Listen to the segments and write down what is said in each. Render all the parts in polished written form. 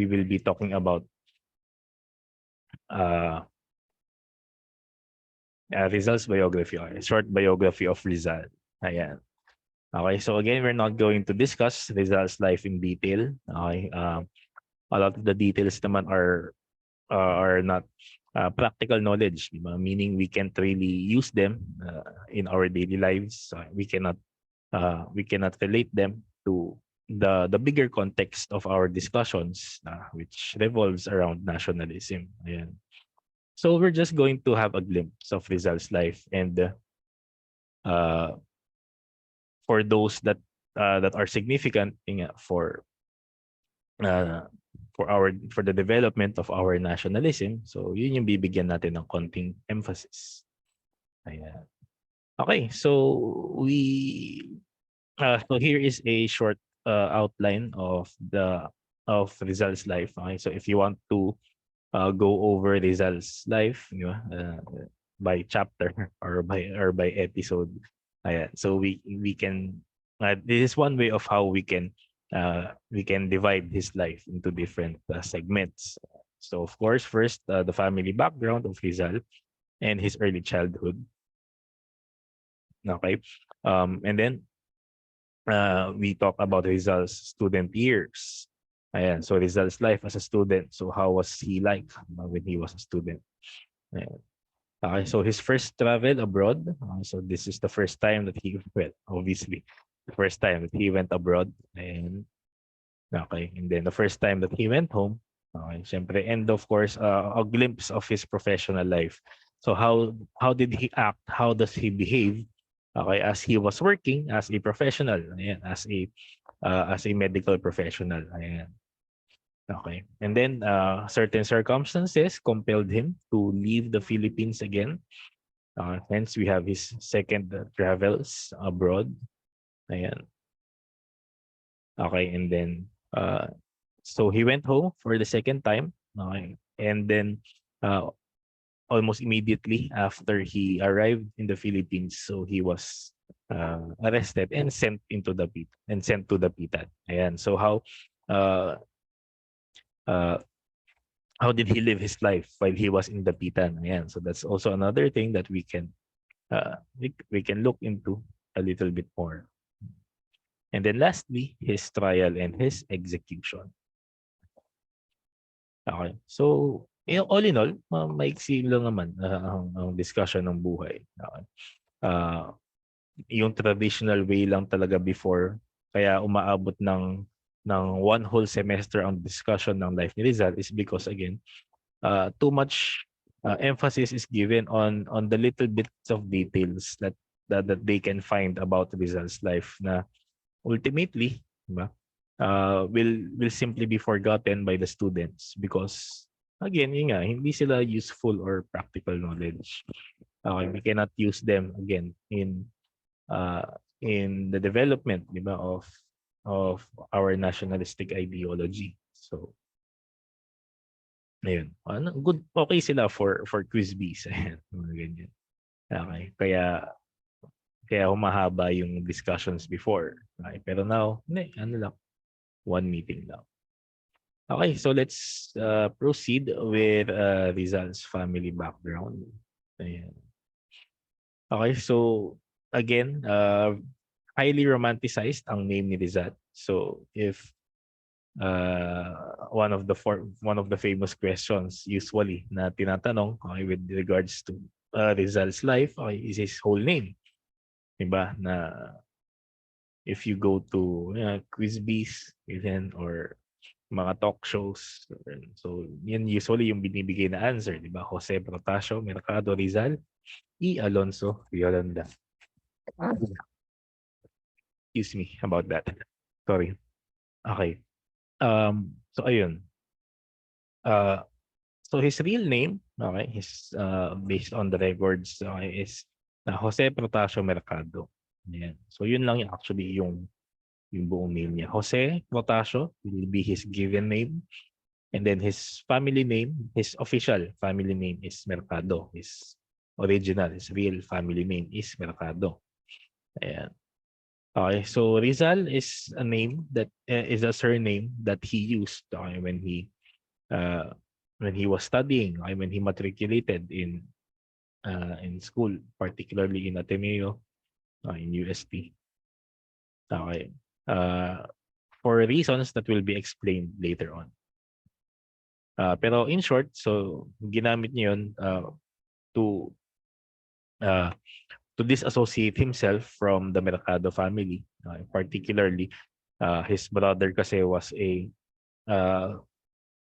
we will be talking about Rizal's biography, or a short biography of Rizal. Ayan. Okay, so again, we're not going to discuss Rizal's life in detail. Okay, a lot of the details naman are not practical knowledge, di ba? Meaning we can't really use them in our daily lives. We cannot relate them to the bigger context of our discussions, which revolves around nationalism. Ayan. So we're just going to have a glimpse of Rizal's life, and uh, for those that are significant uh, for the development of our nationalism. So yun yung bibigyan natin ng konting emphasis. Ayan. Okay, so here is a short outline of Rizal's life. Okay, so if you want to go over Rizal's life, di ba, by chapter or by episode, ayan. So we can this is one way of how we can divide his life into different segments. So of course, first the family background of Rizal and his early childhood. Okay, and then we talk about Rizal's student years. Ayan, so Rizal's life as a student. So how was he like when he was a student? Ayan. Okay, so his first travel abroad. So this is the first time that obviously, the first time that he went abroad. And okay, and then the first time that he went home. Okay, syempre, and of course, a glimpse of his professional life. So how did he act? How does he behave? Okay, as he was working as a professional, ayan, as a medical professional, ayan. Okay, and then certain circumstances compelled him to leave the Philippines again. Hence, we have his second travels abroad. Ayan. Okay, and then so he went home for the second time. Okay, and then uh, almost immediately after he arrived in the Philippines, so he was arrested and sent to the PITAN. Ayan. So uh, uh, how did he live his life while he was in the PITAN? Ayan. So that's also another thing that we can look into a little bit more. And then lastly, his trial and his execution. Okay. So, all in all, maiksi lang naman ang discussion ng buhay. Okay. Uh, yung traditional way lang talaga before, kaya umaabot ng one whole semester ang discussion ng life ni Rizal is because again, too much emphasis is given on the little bits of details that they can find about Rizal's life na ultimately, diba, will simply be forgotten by the students because again, yun nga, hindi sila useful or practical knowledge. Okay, we cannot use them again in the development, diba, of our nationalistic ideology. So, ayun. Good, okay sila for quiz bees. Ayan, mga ganyan. Okay, kaya humahaba yung discussions before. Okay, pero now, hindi, ano lang, one meeting lang. Okay, so let's proceed with Rizal's family background. Ayan. Okay, so again, highly romanticized ang name ni Rizal. So if one of the famous questions usually na tinatanong, okay, with regards to Rizal's life, okay, is his whole name. Diba? Na if you go to quiz bees, ganyan, or mga talk shows, so yan usually yung binibigay na answer, di ba? Jose Protasio Mercado Rizal E. Alonso Yolanda. Excuse me about that. Sorry. Okay. So ayun. Uh, so his real name, okay, his based on the records, okay, is Jose Protasio Mercado. Ayan. So yun lang yung actually yung buong name niya. Jose Protasio will be his given name. And then his family name, his official family name is Mercado. His real family name is Mercado. Ayan. Okay, so Rizal is a name that is a surname that he used uh, when he was studying, okay, when he matriculated in school, particularly in Ateneo, in UST. Okay. Uh, for reasons that will be explained later on. Pero in short, so ginamit niya yun to uh, to disassociate himself from the Mercado family. Particularly, his brother kasi uh,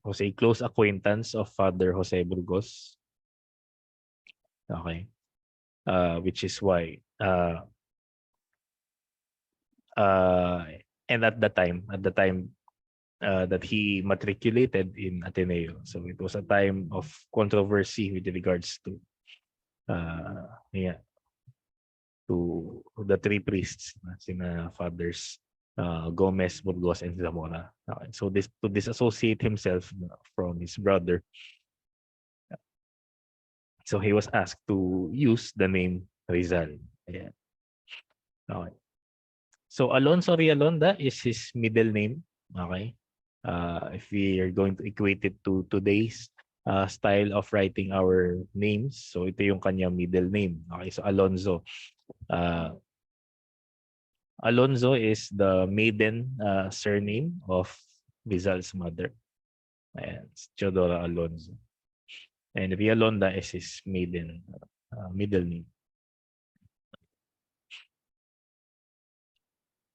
was a close acquaintance of Father Jose Burgos. Okay. Which is why uh, and at the time that he matriculated in Ateneo. So it was a time of controversy with regards to yeah, to the three priests, sina fathers Gomez, Burgos, and Zamora. Okay. So this to disassociate himself from his brother, so he was asked to use the name Rizal. Yeah. Okay. So Alonso Rialonda is his middle name. Okay. If we are going to equate it to today's style of writing our names, so ito yung kanyang middle name. Okay. So Uh, Alonso is the maiden surname of Rizal's mother. Ayan, Teodora Alonso. And Rialonda is his maiden middle name.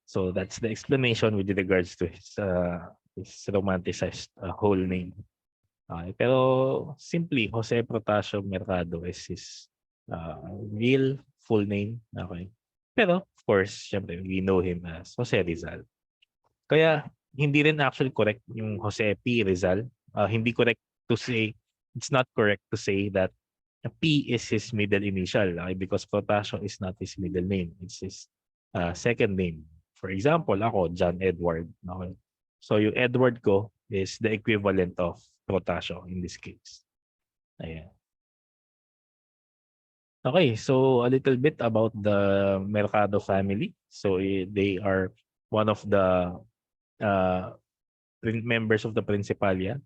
So that's the explanation with regards to his romanticized whole name. Okay. Pero simply, Jose Protasio Mercado is his real full name. Okay. Pero of course, syempre, we know him as Jose Rizal. Kaya hindi rin actually correct yung Jose P. Rizal. Hindi correct to say, it's not correct to say that P is his middle initial, okay? Because Protasio is not his middle name. It's his second name. For example, ako, John Edward. Okay? So yung Edward ko is the equivalent of Protasio in this case. Ayan. Okay, so a little bit about the Mercado family. So they are one of the uh, members of the Principalia,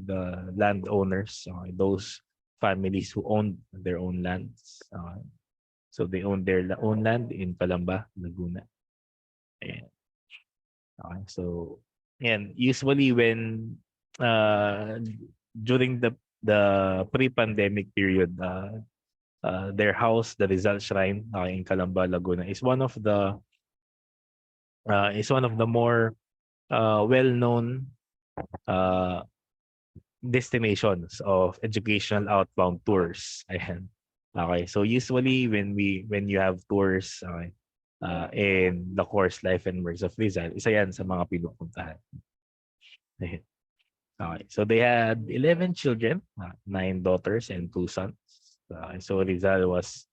the landowners, those families who owned their own lands. So they own their own land in Calamba, Laguna. Ayan. Okay, so and usually when uh, during the pre-pandemic period, their house, the Rizal Shrine in Calamba, Laguna, is one of the more well-known uh, destinations of educational outbound tours. Ayan. Okay. So usually when you have tours, okay, in the course Life and Works of Rizal, isa yan sa mga pinupuntahan. Ayan. Okay. So they had 11 children, 9 daughters and 2 sons. Okay. So Rizal was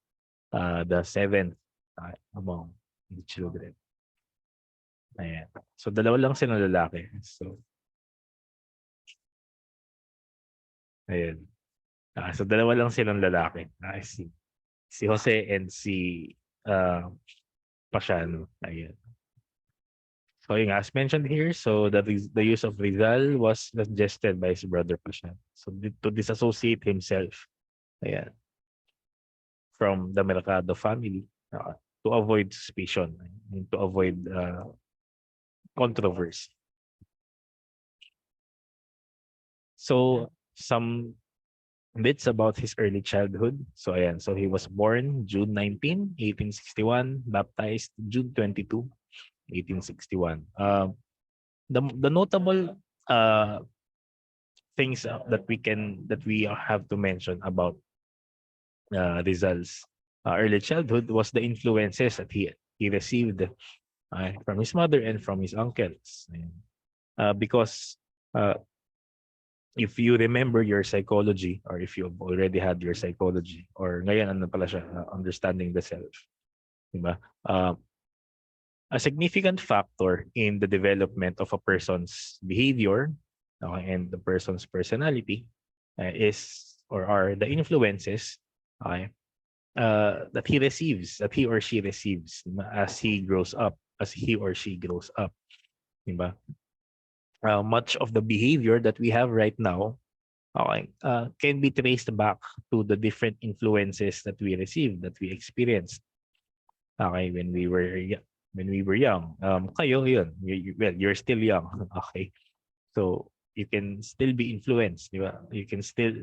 the seventh among the children. Ayan. So dalawa lang silang lalaki. So ayan. So dalawa lang silang lalaki. Si Jose and si uh, Pasiano. Ayan. So yun, as mentioned here, so the use of Rizal was suggested by his brother Pasiano. So to disassociate himself, ayan, from the Mercado family, to avoid suspicion and to avoid controversy. So some bits about his early childhood. So ayan, so he was born June 19, 1861, baptized June 22, 1861. The notable uh, things that we have to mention about Rizal's early childhood was the influences that he received from his mother and from his uncles. Because uh, if you remember your psychology, or if you've already had your psychology, or ngayon ano pala siya, understanding the self, diba? A significant factor in the development of a person's behavior, and the person's personality is or are the influences, okay, that he or she receives, di ba, as he grows up, as he or she grows up, di ba? Much of the behavior that we have right now, okay, can be traced back to the different influences that we received, that we experienced, okay, when we were young. Kayo, yun, well, you're still young, okay? So you can still be influenced, di ba? You can still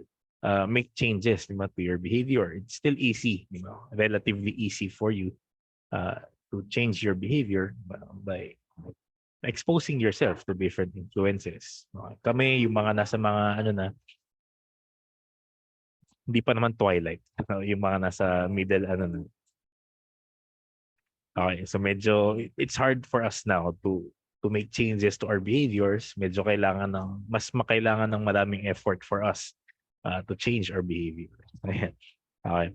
make changes, di ba, to your behavior. It's still easy, di ba? Relatively easy for you uh, to change your behavior by exposing yourself to different influences. Okay. Kami, yung mga nasa mga ano na, hindi pa naman twilight. Yung mga nasa middle ano na. Okay, so medyo it's hard for us now to make changes to our behaviors. Medyo kailangan ng mas makailangan ng maraming effort for us to change our behavior. Ayan. Okay.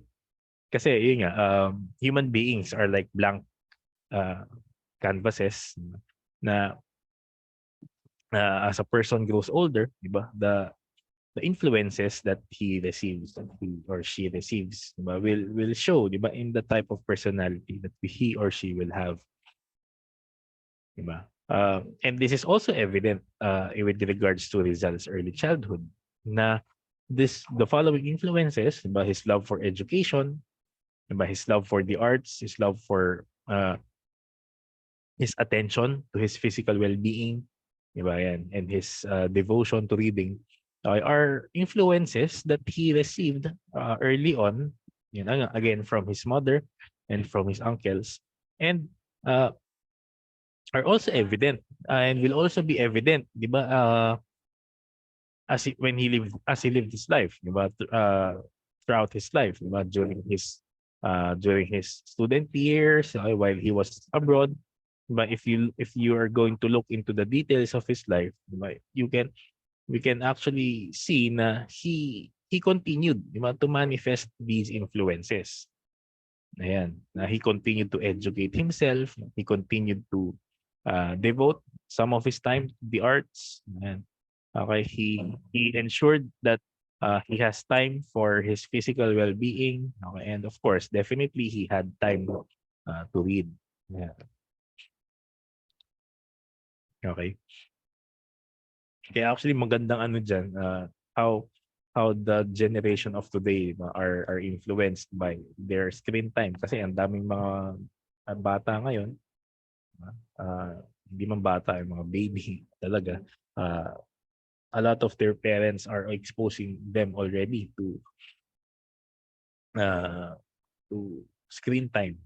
Kasi yun nga, human beings are like blank uh, canvases na as a person grows older, di ba? The influences that he receives, that he or she receives, di ba, will show, di ba, in the type of personality that he or she will have, di ba? And this is also evident with regards to Rizal's early childhood na the following influences, di ba, his love for education, di ba, his love for the arts, his love for his attention to his physical well-being, di ba, yan, and his devotion to reading are influences that he received early on, yun, again, from his mother and from his uncles, and uh, are also evident and will also be evident, di ba, when he lived his life, di ba, throughout his life, di ba, during his student years, while he was abroad. But if you are going to look into the details of his life, di ba, we can actually see na he continued, di ba, to manifest these influences. Ayan, na he continued to educate himself, he continued to devote some of his time to the arts. And okay, he ensured that he has time for his physical well-being. Okay, and of course, definitely he had time to read. Yeah. Okay. Kaya actually magandang ano diyan, how the generation of today are influenced by their screen time kasi ang daming mga bata ngayon, uh, hindi man bata, yung mga baby talaga, uh, a lot of their parents are exposing them already uh, to screen time.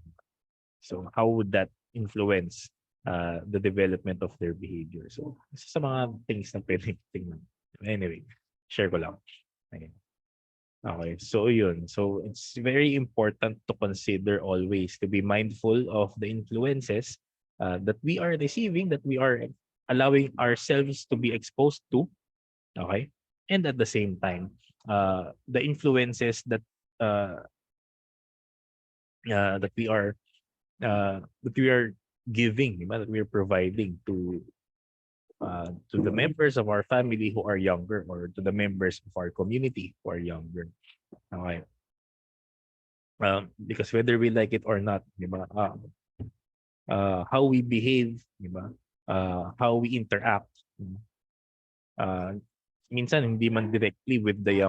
So how would that influence the development of their behavior? So isa sa mga things na pwedeng tingnan. Anyway, share ko lang. Okay. Okay, so yun. So it's very important to consider always to be mindful of the influences that we are receiving, that we are allowing ourselves to be exposed to. Okay, and at the same time, the influences uh, that we are giving, di ba? That we are providing to the members of our family who are younger, or to the members of our community who are younger. Okay. Because whether we like it or not, di ba? How we behave, di ba? How we interact. Uh, minsan hindi man directly with the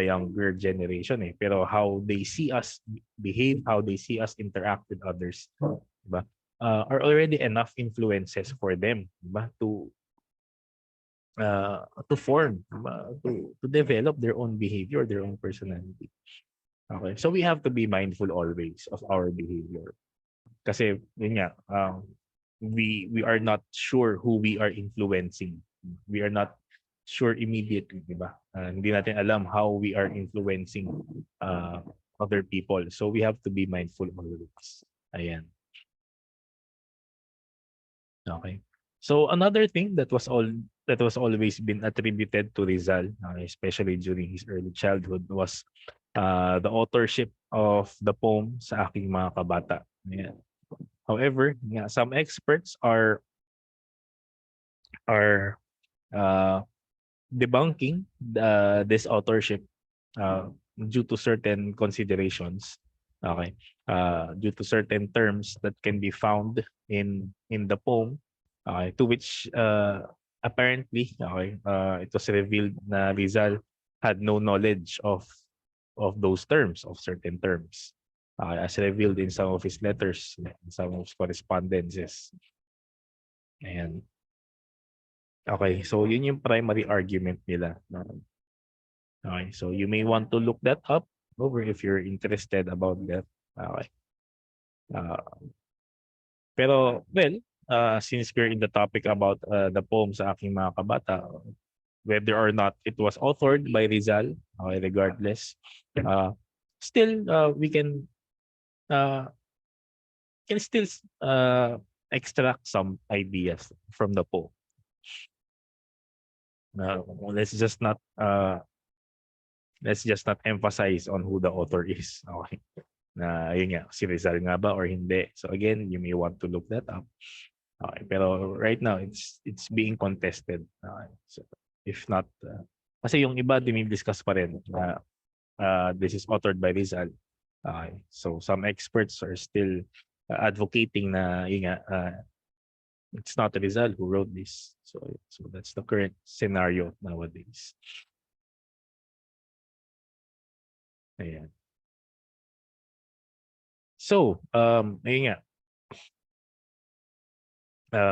younger generation, pero how they see us behave, how they see us interact with others, di ba? Are already enough influences for them, di ba? To form, di ba? To develop their own behavior, their own personality. Okay, so we have to be mindful always of our behavior. Kasi yun nga, we are not sure who we are influencing. We are not sure immediately, di ba? Hindi natin alam how we are influencing other people. So we have to be mindful always. Ayan. Okay. So another thing that was always been attributed to Rizal, especially during his early childhood, was the authorship of the poem Sa Aking Mga Kabata. Ayan. However, yeah, some experts are debunking this authorship. due to certain considerations, okay, due to certain terms that can be found in the poem, okay, to which apparently, okay, it was revealed na Rizal had no knowledge of those terms, of certain terms, as revealed in some of his letters, in some of his correspondences. And okay, so yun yung primary argument nila. Okay, so you may want to look that up over if you're interested about that. Okay. Uh, pero, well, since we're in the topic about the poem sa aking mga kabata, whether or not it was authored by Rizal, okay, regardless, uh, still, we uh, can still extract some ideas from the poem. Let's just not emphasize on who the author is. Okay. Na yun nga, si Rizal nga ba or hindi. So again, you may want to look that up. Okay, pero right now it's being contested. Okay. So if not kasi yung iba dinidiscuss pa rin na this is authored by Rizal. Okay. So some experts are still advocating na yun nga, it's not Rizal who wrote this. So that's the current scenario nowadays. Ayan. So, ayun nga.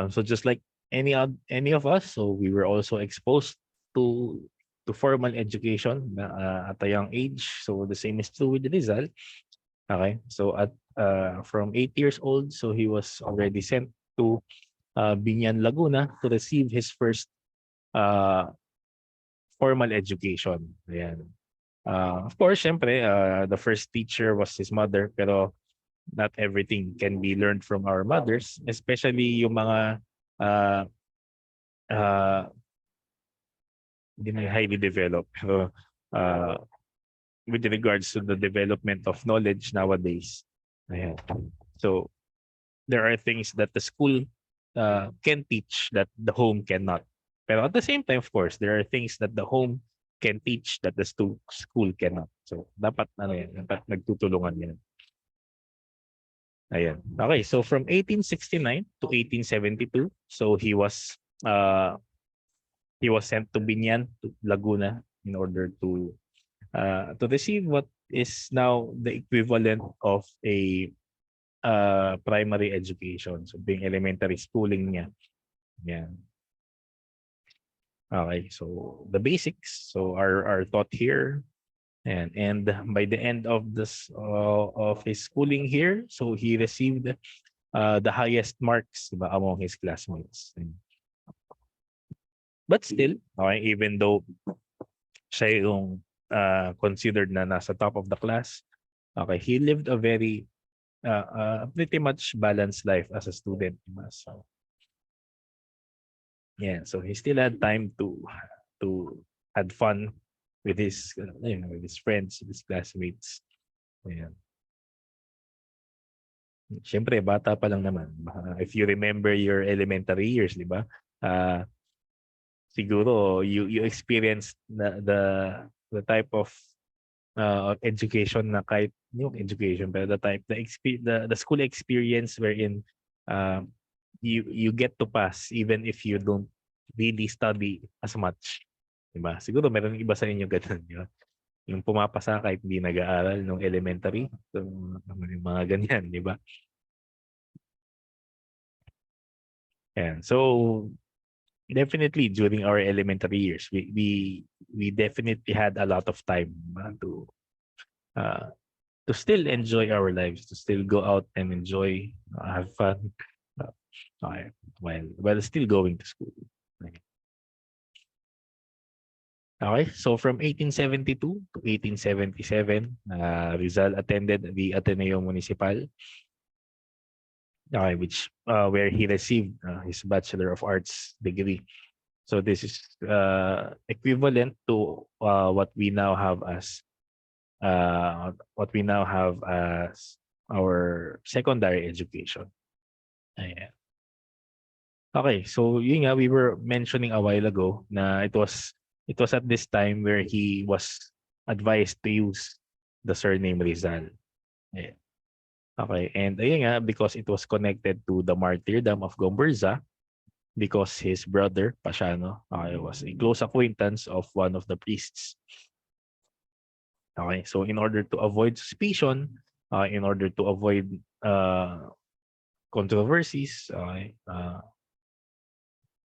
So just like any of us, so we were also exposed to formal education at a young age. So the same is true with Rizal. Okay. So at from 8 years old, so he was already sent to Binyan, Laguna to receive his first uh, formal education. Ayan. Of course, syempre, the first teacher was his mother, pero not everything can be learned from our mothers, especially yung mga uh, uh, hindi na highly developed. Pero uh, with regards to the development of knowledge nowadays, ayan. So there are things that the school can teach that the home cannot. Pero at the same time, of course, there are things that the home can teach that the school cannot. So dapat dapat nagtutulungan yan. Ayan. Okay, so from 1869 to 1872, so he was sent to Binyan, to Laguna, in order to receive what is now the equivalent of a primary education. So being elementary schooling niya. Yan. Okay, so the basics so are taught here. And by the end of this of his schooling here, so he received the highest marks, diba, among his classmates. But still, okay, even though siya yung considered na nasa top of the class, okay, he lived a very pretty much balanced life as a student. Diba? So, yeah, so he still had time to had fun with his with his friends, with his classmates. Ayan. Siyempre, bata pa lang naman. If you remember your elementary years, di ba? Siguro you experienced the type of education na kahit yung education pero the school experience wherein uh, you get to pass even if you don't really study as much. Diba? Siguro meron iba sa inyo ganun, di ba? Yung pumapasa kahit hindi nag-aaral nung elementary. So, yung mga ganyan, di ba? And so definitely during our elementary years, we definitely had a lot of time uh, to still enjoy our lives, to still go out and enjoy, have fun, uh, while still going to school. Okay, so from 1872 to 1877, Rizal attended the Ateneo Municipal, which where he received his Bachelor of Arts degree. So this is equivalent to what we now have as our secondary education. Ayan. Okay, so yun nga, we were mentioning a while ago na it was at this time where he was advised to use the surname Rizal. Ayan. Okay, and ayun nga, because it was connected to the martyrdom of Gomburza, because his brother, Pasiano, was a close acquaintance of one of the priests. Okay, so in order to avoid suspicion, in order to avoid controversies, okay,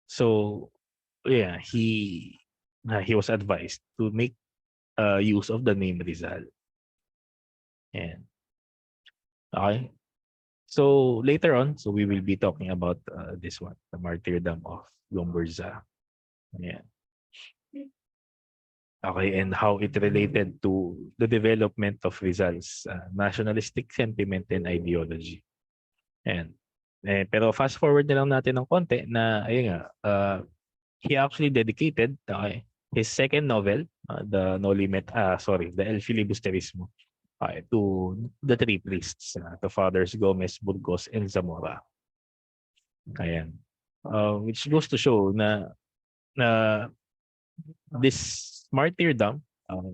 so yeah, he was advised to make use of the name Rizal. And okay, so later on, so we will be talking about this one, the martyrdom of Gomburza. Yeah. Okay, and how it related to the development of Rizal's nationalistic sentiment and ideology. And pero fast forward na lang natin ng konti na ayun nga, he actually dedicated his second novel, the No Limit, the El Filibusterismo, to the three priests, to Fathers Gomez, Burgos, and Zamora. Ayan. Which goes to show na na this martyrdom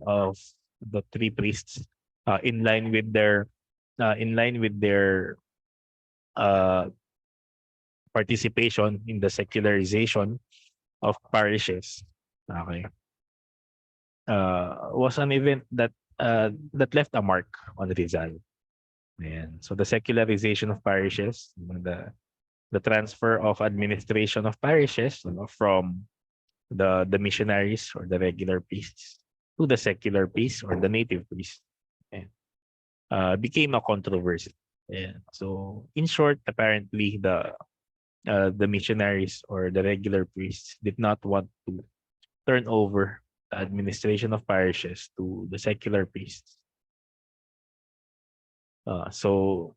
of the three priests, in line with their uh, participation in the secularization of parishes, okay, was an event that left a mark on Rizal. Ayan. So the secularization of parishes, the transfer of administration of parishes, from the missionaries or the regular priests to the secular priest or the native priest, and became a controversy. Yeah. So in short, apparently the missionaries or the regular priests did not want to turn over the administration of parishes to the secular priests. Some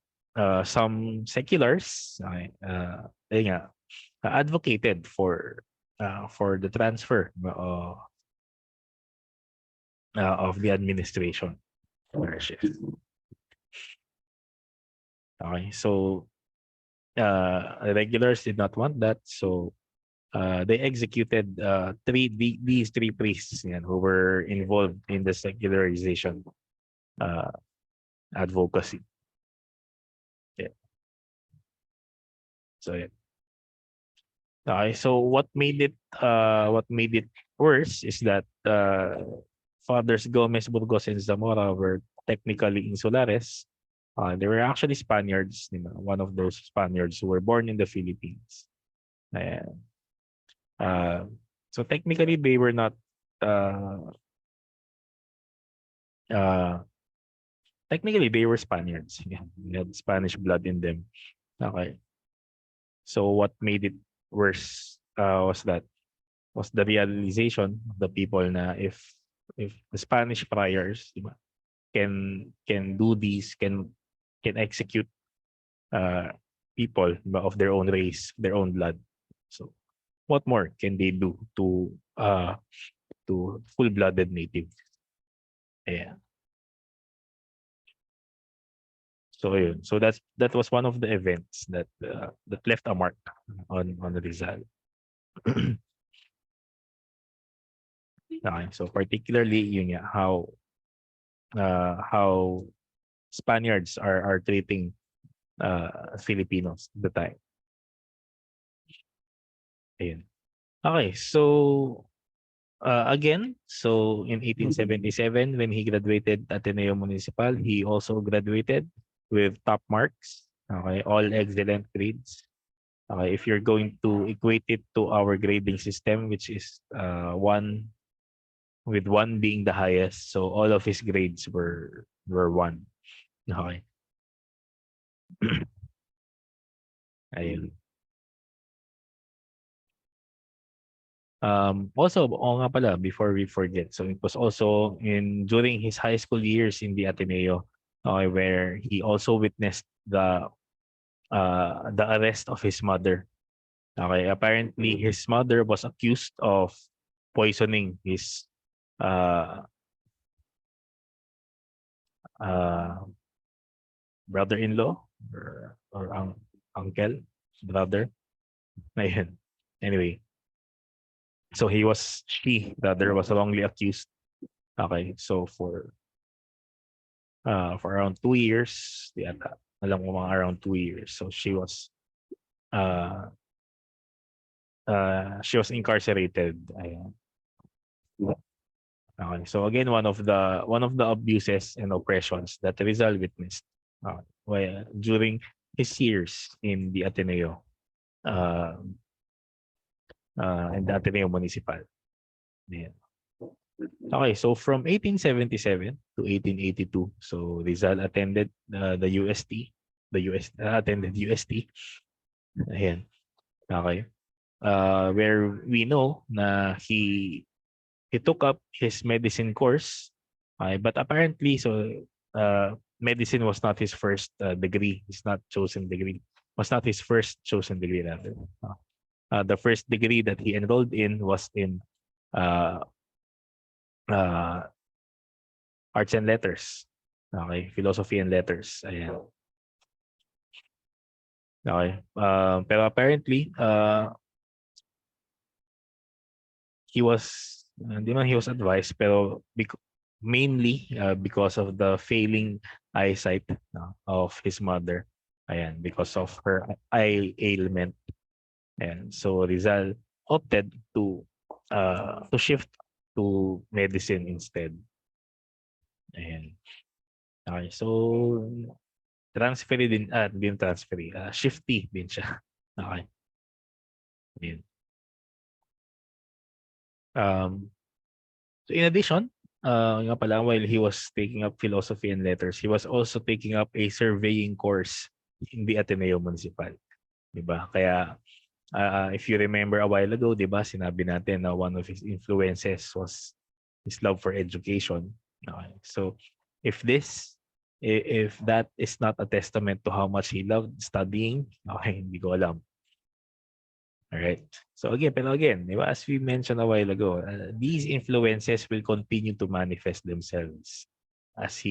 seculars ayun nga, advocated for the transfer of the administration parishes. Okay, so regulars did not want that, so they executed these three priests who were involved in the secularization uh, advocacy. Yeah. So yeah. Okay, so what made it worse is that Fathers Gomez, Burgos, and Zamora were technically insulares. They were actually Spaniards. One of those Spaniards who were born in the Philippines. And, uh, so technically, they were not. Uh, uh, Technically, they were Spaniards. Yeah, they had Spanish blood in them. Okay. So what made it worse was the realization of the people na if the Spanish friars, di ba, can do these, can execute uh people, di ba, of their own race, their own blood. So what more can they do to full-blooded natives? Yeah. So yun. So that was one of the events that left a mark on Rizal. Okay. So particularly yun nga, how Spaniards are treating Filipinos at the time. Ayun. Okay, so again, so in 1877 when he graduated Ateneo Municipal, he also graduated with top marks. Okay, all excellent grades. Okay, if you're going to equate it to our grading system, which is one, with one being the highest, so all of his grades were one. Okay. Ayun. Also, oo nga pala, before we forget, so it was also during his high school years in the Ateneo, where he also witnessed the arrest of his mother. Okay, apparently his mother was accused of poisoning his uh, uh, brother-in-law or uncle, brother. Ayun. Anyway, so she rather was wrongly accused Okay, so for around 2 years, yata. Alam ko mga around 2 years. So uh, she was incarcerated. Ayan. Okay. So again, one of the abuses and oppressions that Rizal witnessed during his years in the Ateneo, uh, in the Ateneo Municipal. Ayan. Okay, so from 1877 to 1882, so Rizal attended the UST, attended UST. Ayan. Okay. Where we know na he took up his medicine course. Okay, but apparently, medicine was not his first degree. His not chosen degree. Was not his first chosen degree rather. The first degree that he enrolled in was in uh, uh, arts and letters. Okay, philosophy and letters. Ayan. Okay. Pero apparently, he was hindi man he was advised pero mainly because of the failing eyesight of his mother. Ayan, because of her eye ailment. And so Rizal opted to shift to medicine instead. Ayan. Okay, so din transferi, shifty din siya. Okay. Ayan. Um, So in addition, nga pala, while he was taking up philosophy and letters, he was also taking up a surveying course in the Ateneo Municipal. Diba? Kaya if you remember a while ago, diba, sinabi natin na one of his influences was his love for education. Okay. So if that is not a testament to how much he loved studying, okay, hindi ko alam. All right. So again, di ba, as we mentioned a while ago, these influences will continue to manifest themselves as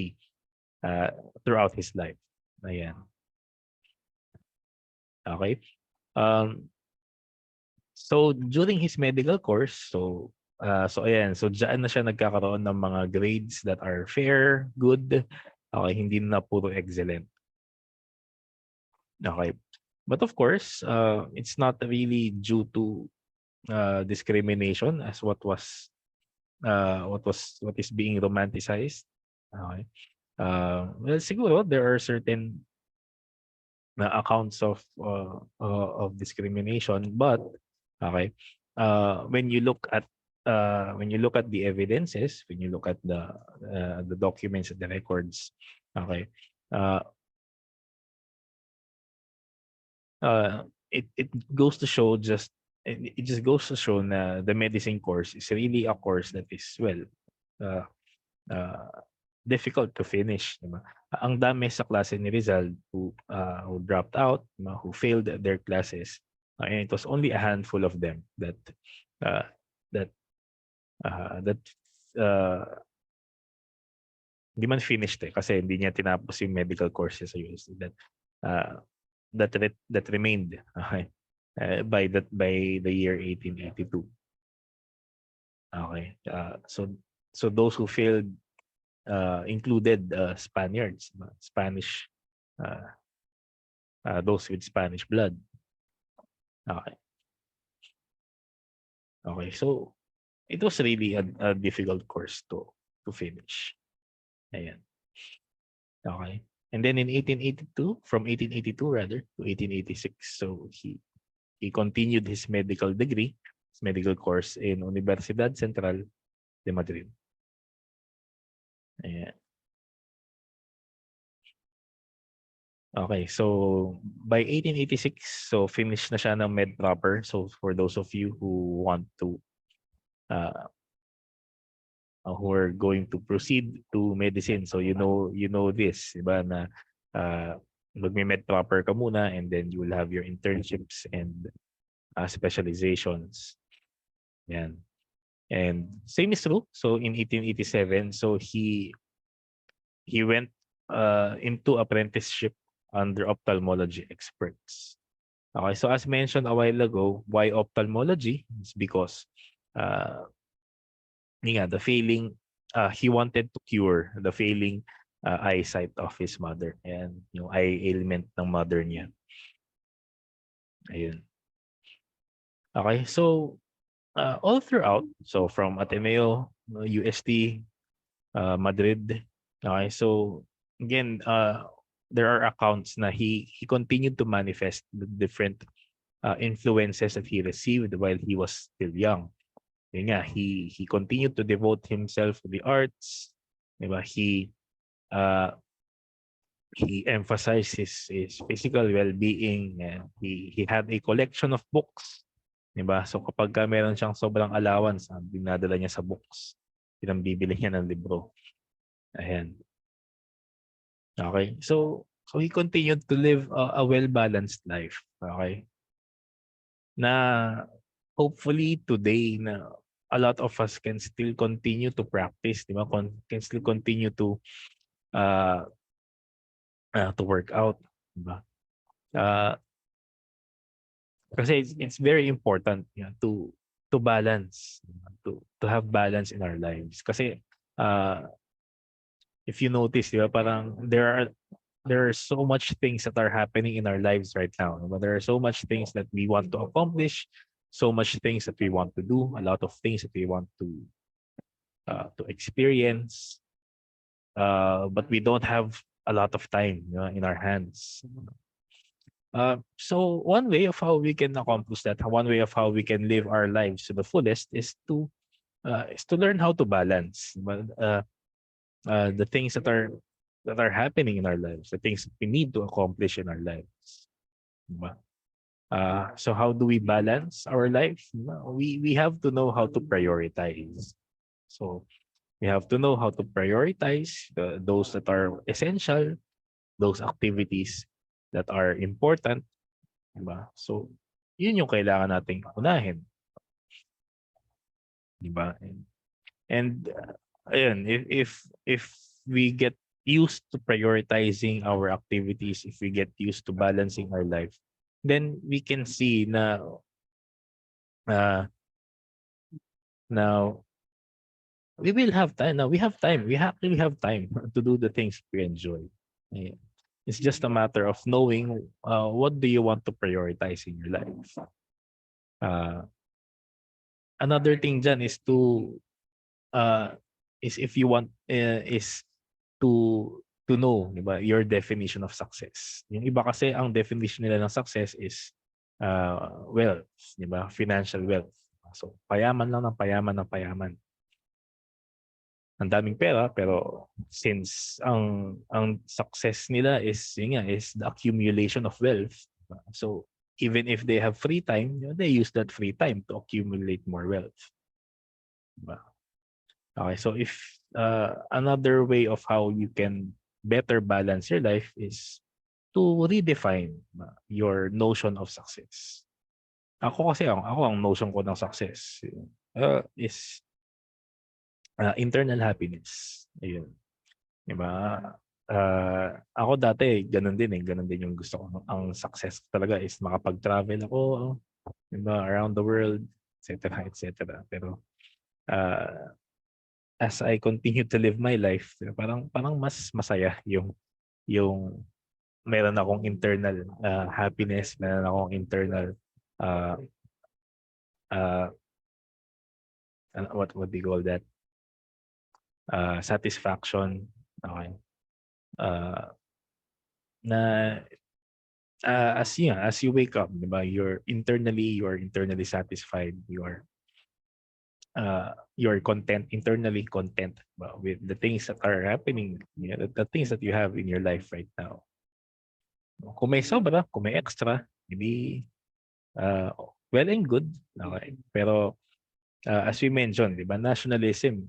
uh, throughout his life. Ayan. Okay. Um, so during his medical course, so diyan na siya nagkakaroon ng mga grades that are fair, good, okay, hindi na puro excellent. Okay. But of course, it's not really due to discrimination as what is being romanticized. Okay. Well, siguro there are certain accounts of discrimination, but okay. When you look at the evidences, when you look at the documents and the records, okay. Uh, it goes to show it just goes to show na the medicine course is really a course that is uh, uh, difficult to finish, 'di ba? Ang dami sa klase ni Rizal who dropped out, who failed their classes. And it was only a handful of them uh, that that hindi man finished kasi hindi niya tinapos yung medical courses sa UST uh, that remained, okay, by the year 1882. Okay. So those who failed included Spaniards, Spanish, uh, those with Spanish blood. Okay. Okay. So it was really a difficult course to finish. Ayan. Okay. And then in 1882, from 1882 rather to 1886, so he continued his medical degree, his medical course in Universidad Central de Madrid. Ayan. Okay, so by 1886, so finish na siya ng med proper. So for those of you who want to uh, who are going to proceed to medicine, so you know this, diba, na magme-med proper ka muna and then you will have your internships and specializations. Yan. And same is true. So in 1887, so he went into apprenticeship under ophthalmology experts. Okay, so as mentioned a while ago, why ophthalmology? It's because the failing he wanted to cure the failing eyesight of his mother. And yung eye ailment ng mother niya. Ayun. Okay, so all throughout, so from Ateneo, UST, Madrid. Okay, so again, there are accounts na he continued to manifest the different influences that he received while he was still young. Yun nga, he continued to devote himself to the arts. Diba? Uh, he emphasized his physical well-being. And he had a collection of books. Diba? So kapag meron siyang sobrang allowance, dinadala niya sa books. Pinambibili niya ng libro. Ayan. Okay. So he continued to live a well-balanced life. Okay. Na hopefully today na a lot of us can still continue to practice, di ba? Can still continue uh, to work out, di ba? Uh, kasi it's very important, yeah, to balance, to have balance in our lives. Kasi uh, if you notice, di ba, parang there are so much things that are happening in our lives right now. But there are so much things that we want to accomplish, so much things that we want to do, a lot of things that we want to experience, but we don't have a lot of time, in our hands. So one way of how we can accomplish that, one way of how we can live our lives to the fullest is to learn how to balance. The things that are happening in our lives, the things that we need to accomplish in our lives. Diba? So how do we balance our life? We have to know how to prioritize. So we have to know how to prioritize those that are essential, those activities that are important. Diba? So yun yung kailangan nating unahin. Diba? And ayun, if we get used to prioritizing our activities, if we get used to balancing our life, then we can see na uh, now we will have time. Now we have time. We actually have time to do the things we enjoy. Ayan. It's just a matter of knowing what do you want to prioritize in your life. Uh, Another thing dyan uh, is if you want is to know, di ba, your definition of success. Yung iba kasi ang definition nila ng success is wealth, di ba? Financial wealth. So payaman lang ng payaman ng payaman. Ang daming pera pero since ang success nila is yun nga, is the accumulation of wealth. So even if they have free time, they use that free time to accumulate more wealth. Diba? Okay, so if another way of how you can better balance your life is to redefine your notion of success. Ako kasi ako ang notion ko ng success is internal happiness. Ayun. 'Di ba? Ako dati ganun din eh, ganun din yung gusto ko. Ang success talaga is makapag-travel ako, 'di ba, around the world, etc., etc. Pero as I continue to live my life, parang mas masaya yung meron akong internal happiness, meron akong internal uh, uh, what do you call that? Satisfaction. Okay. Uh, na as you wake up, 'di ba? You're internally satisfied. You're content, internally content, with the things that are happening, the things that you have in your life right now. Kung may sobra, kung may extra, maybe uh, well and good. Okay. Pero as we mentioned, di ba, nationalism,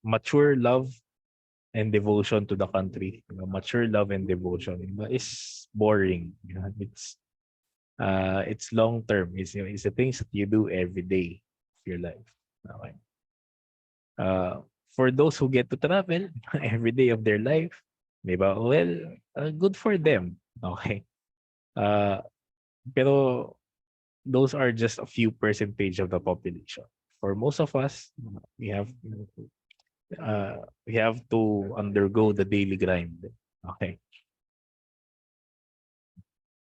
mature love and devotion to the country, mature love and devotion, is boring. It's long term. It's the things that you do every day of your life. Okay. For those who get to travel every day of their life, di ba? Well, good for them. Okay. Uh, pero those are just a few percentage of the population. For most of us, we have we have to undergo the daily grind. Okay.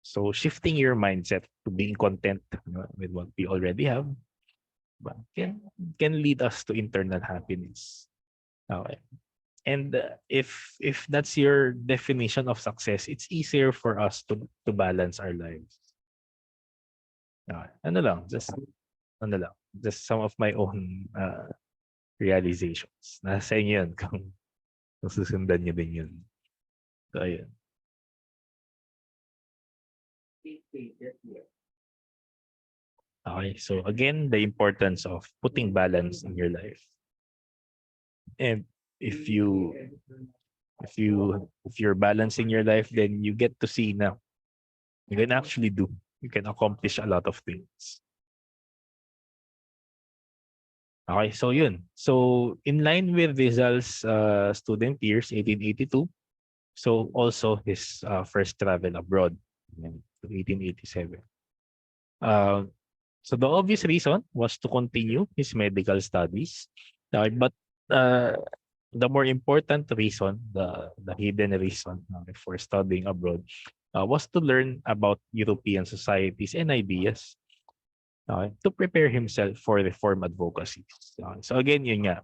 So shifting your mindset to being content, with what we already have, but can lead us to internal happiness. Okay. And if that's your definition of success, it's easier for us to balance our lives. Ano lang, just some of my own realizations. Nasa inyo yun kung susundan niyo din yun. So, ayun. Okay, so again, the importance of putting balance in your life. And if you if you're balancing your life, then you get to see na you can actually do. You can accomplish a lot of things. Okay, so yun. So in line with Rizal's student years, 1882, so also his first travel abroad in 1887. Uh, so the obvious reason was to continue his medical studies. But uh, the more important reason, the hidden reason for studying abroad, was to learn about European societies and ideas, to prepare himself for reform advocacy. So again, yun nga,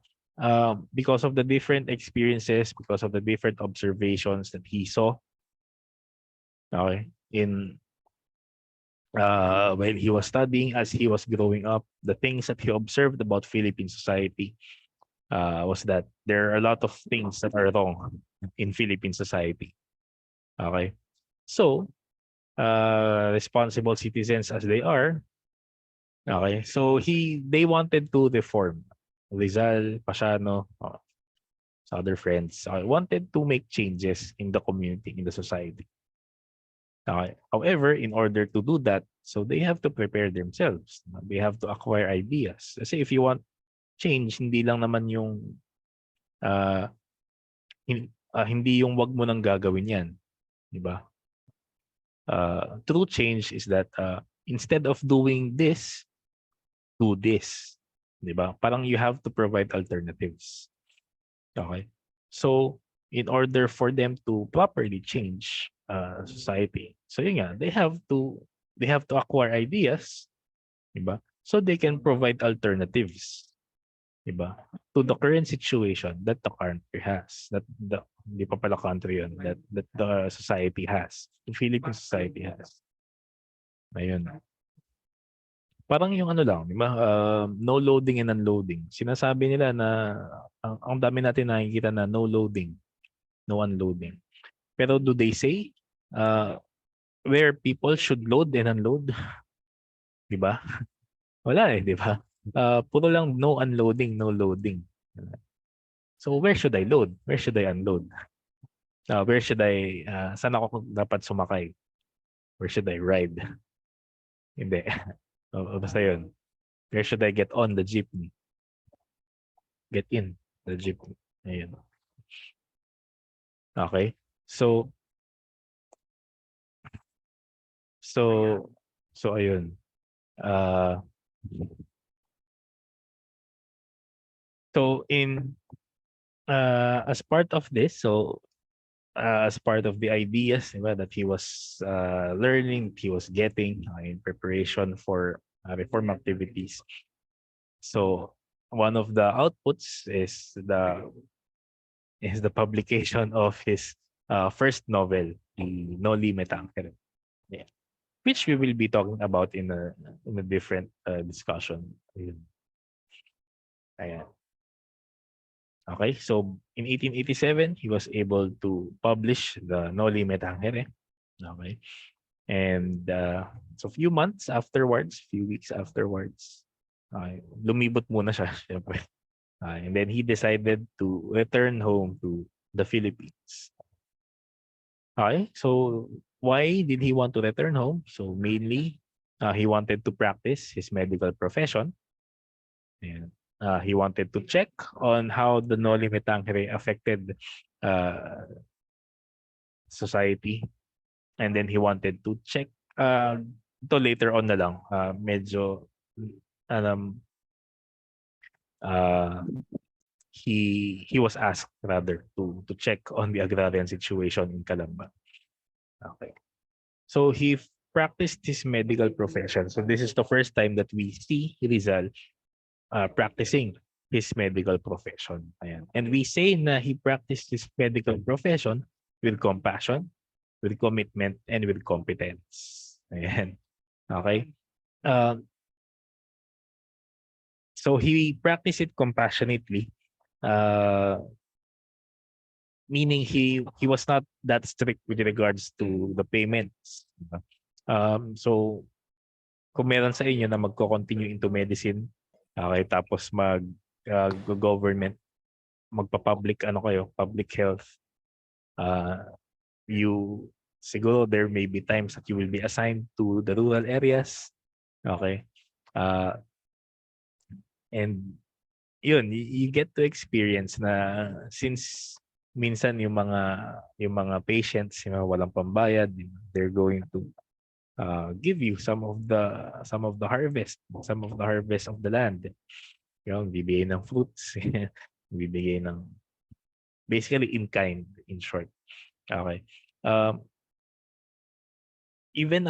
because of the different experiences, because of the different observations that he saw, okay, in while he was studying, as he was growing up, the things that he observed about Philippine society was that there are a lot of things that are wrong in Philippine society. Okay, so responsible citizens as they are, okay, so they wanted to reform. Rizal, Pasiano, other friends, wanted to make changes in the community, in the society. However, in order to do that, so they have to prepare themselves. They have to acquire ideas. Kasi if you want change, hindi lang naman yung uh, hindi yung wag mo nang gagawin yan, di ba? True change is that instead of doing this, do this, di ba? Parang you have to provide alternatives. Okay? So, in order for them to properly change society, so yun nga, they have to acquire ideas, di ba? So they can provide alternatives, di ba? To the current situation that the country has, that the hindi pa pala country yun, that the society has, the Philippine society has. Ayun. Parang yung ano lang, di ba? No loading and unloading. Sinasabi nila na ang dami natin nakikita na no loading, no unloading. Pero do they say where people should load and unload? Di ba? Wala eh, di ba? Puro lang no unloading, no loading. So where should I load? Where should I unload? Where should I, saan ako dapat sumakay? Where should I ride? Hindi. Basta yun. Where should I get on the jeepney? Get in the jeepney. Ayun. Okay. So, so, so ayun. Uh, so in, as part of this, so as part of the ideas, diba, that he was learning, he was getting in preparation for reform activities. So one of the outputs is the publication of his first novel, the Noli Me Tangere, yeah, which we will be talking about in a different discussion. Ayun. Ayan. Okay, so in 1887, he was able to publish the Noli Me Tangere. Okay. And so few months afterwards, few weeks afterwards, lumibot muna siya, syempre. And then he decided to return home to the Philippines. Okay, so why did he want to return home? So mainly, he wanted to practice his medical profession. And he wanted to check on how the Noli Me Tangere affected uh, society. And then he wanted to check, to later on na lang, medyo, alam, uh, he was asked rather to check on the agrarian situation in Calamba. Okay. So he practiced his medical profession. So this is the first time that we see Rizal practicing his medical profession. Ayan. And we say na he practiced his medical profession with compassion, with commitment, and with competence. Ayan. Okay? Um, so he practiced it compassionately, uh, meaning he was not that strict with regards to the payments. Diba? So kung meron sa inyo na magko-continue into medicine, okay, tapos government, magpa-public ano kayo, public health, uh, you siguro there may be times that you will be assigned to the rural areas, okay? Uh, and yun, you get to experience na since minsan yung mga patients, yung mga walang pambayad, they're going to give you some of the harvest of the land. Yung bibigay ng fruits, bibigay ng basically in kind, in short. Okay. Um, even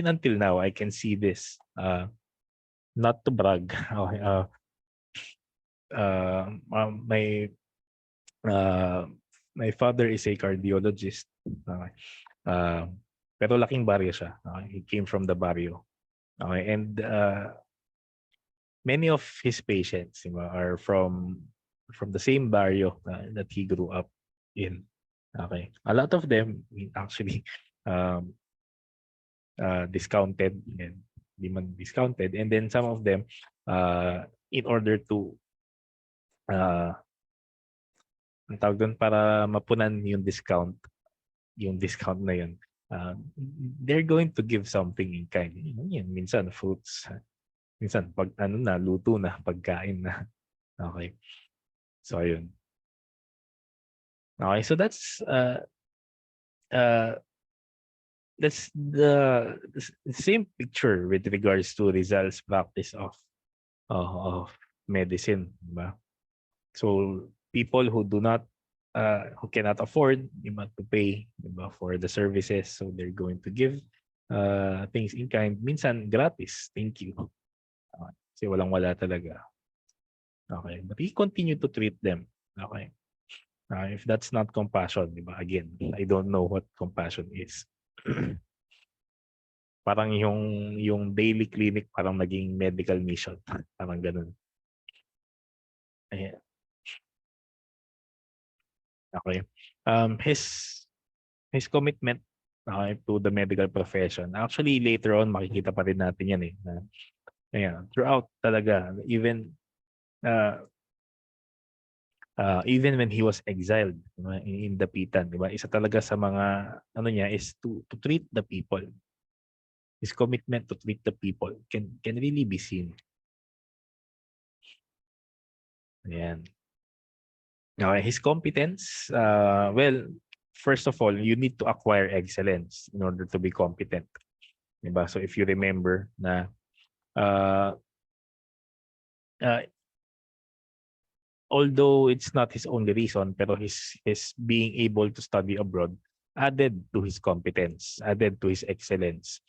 until now, I can see this. Not to brag. Okay. Uh, um, my uh, my father is a cardiologist. Okay. Uh, pero laking baryo siya. Okay. He came from the barrio. Okay. And many of his patients, are from the same barrio that he grew up in. Okay. A lot of them actually um, discounted and di man discounted, and then some of them in order to uh, ang tawag doon, para mapunan yung discount na yun, they're going to give something in kind. Yan, minsan fruits, minsan pag ano na, luto na, pagkain na. Okay. So ayun. Okay, so uh that's the same picture with regards to Rizal's practice of medicine, di ba? So people who cannot afford, di ba, to pay, di ba, for the services, so they're going to give things in kind, minsan gratis, thank you. Kasi walang-wala talaga. Okay, but he continue to treat them. Okay. If that's not compassion, di ba? Again, I don't know what compassion is. Parang yung daily clinic parang naging medical mission. Parang ganun. Ayan. Okay. His commitment, okay, to the medical profession. Actually, later on, makikita pa rin natin yan eh. Ayan, throughout talaga, uh, even when he was exiled, di ba, in Dapitan, di ba? Isa talaga sa mga ano niya is to treat the people. His commitment to treat the people can really be seen. Ayan. Okay, his competence, well, first of all, you need to acquire excellence in order to be competent. Diba? So if you remember na uh, uh, although it's not his only reason, pero his being able to study abroad added to his competence, added to his excellence.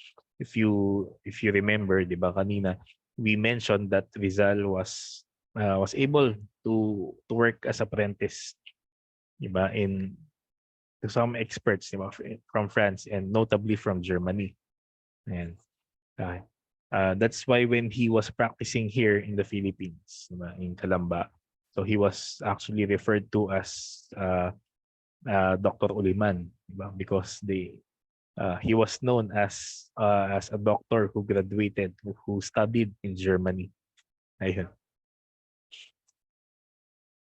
If you remember, 'di ba, kanina we mentioned that Rizal was able to work as apprentice, 'di ba, in to some experts, 'di ba, from France and notably from Germany. And that's why when he was practicing here in the Philippines, 'di ba, in Calamba, so he was actually referred to as Dr. Uliman, 'di ba? Because he was known as a doctor who graduated, who studied in Germany. Ayun.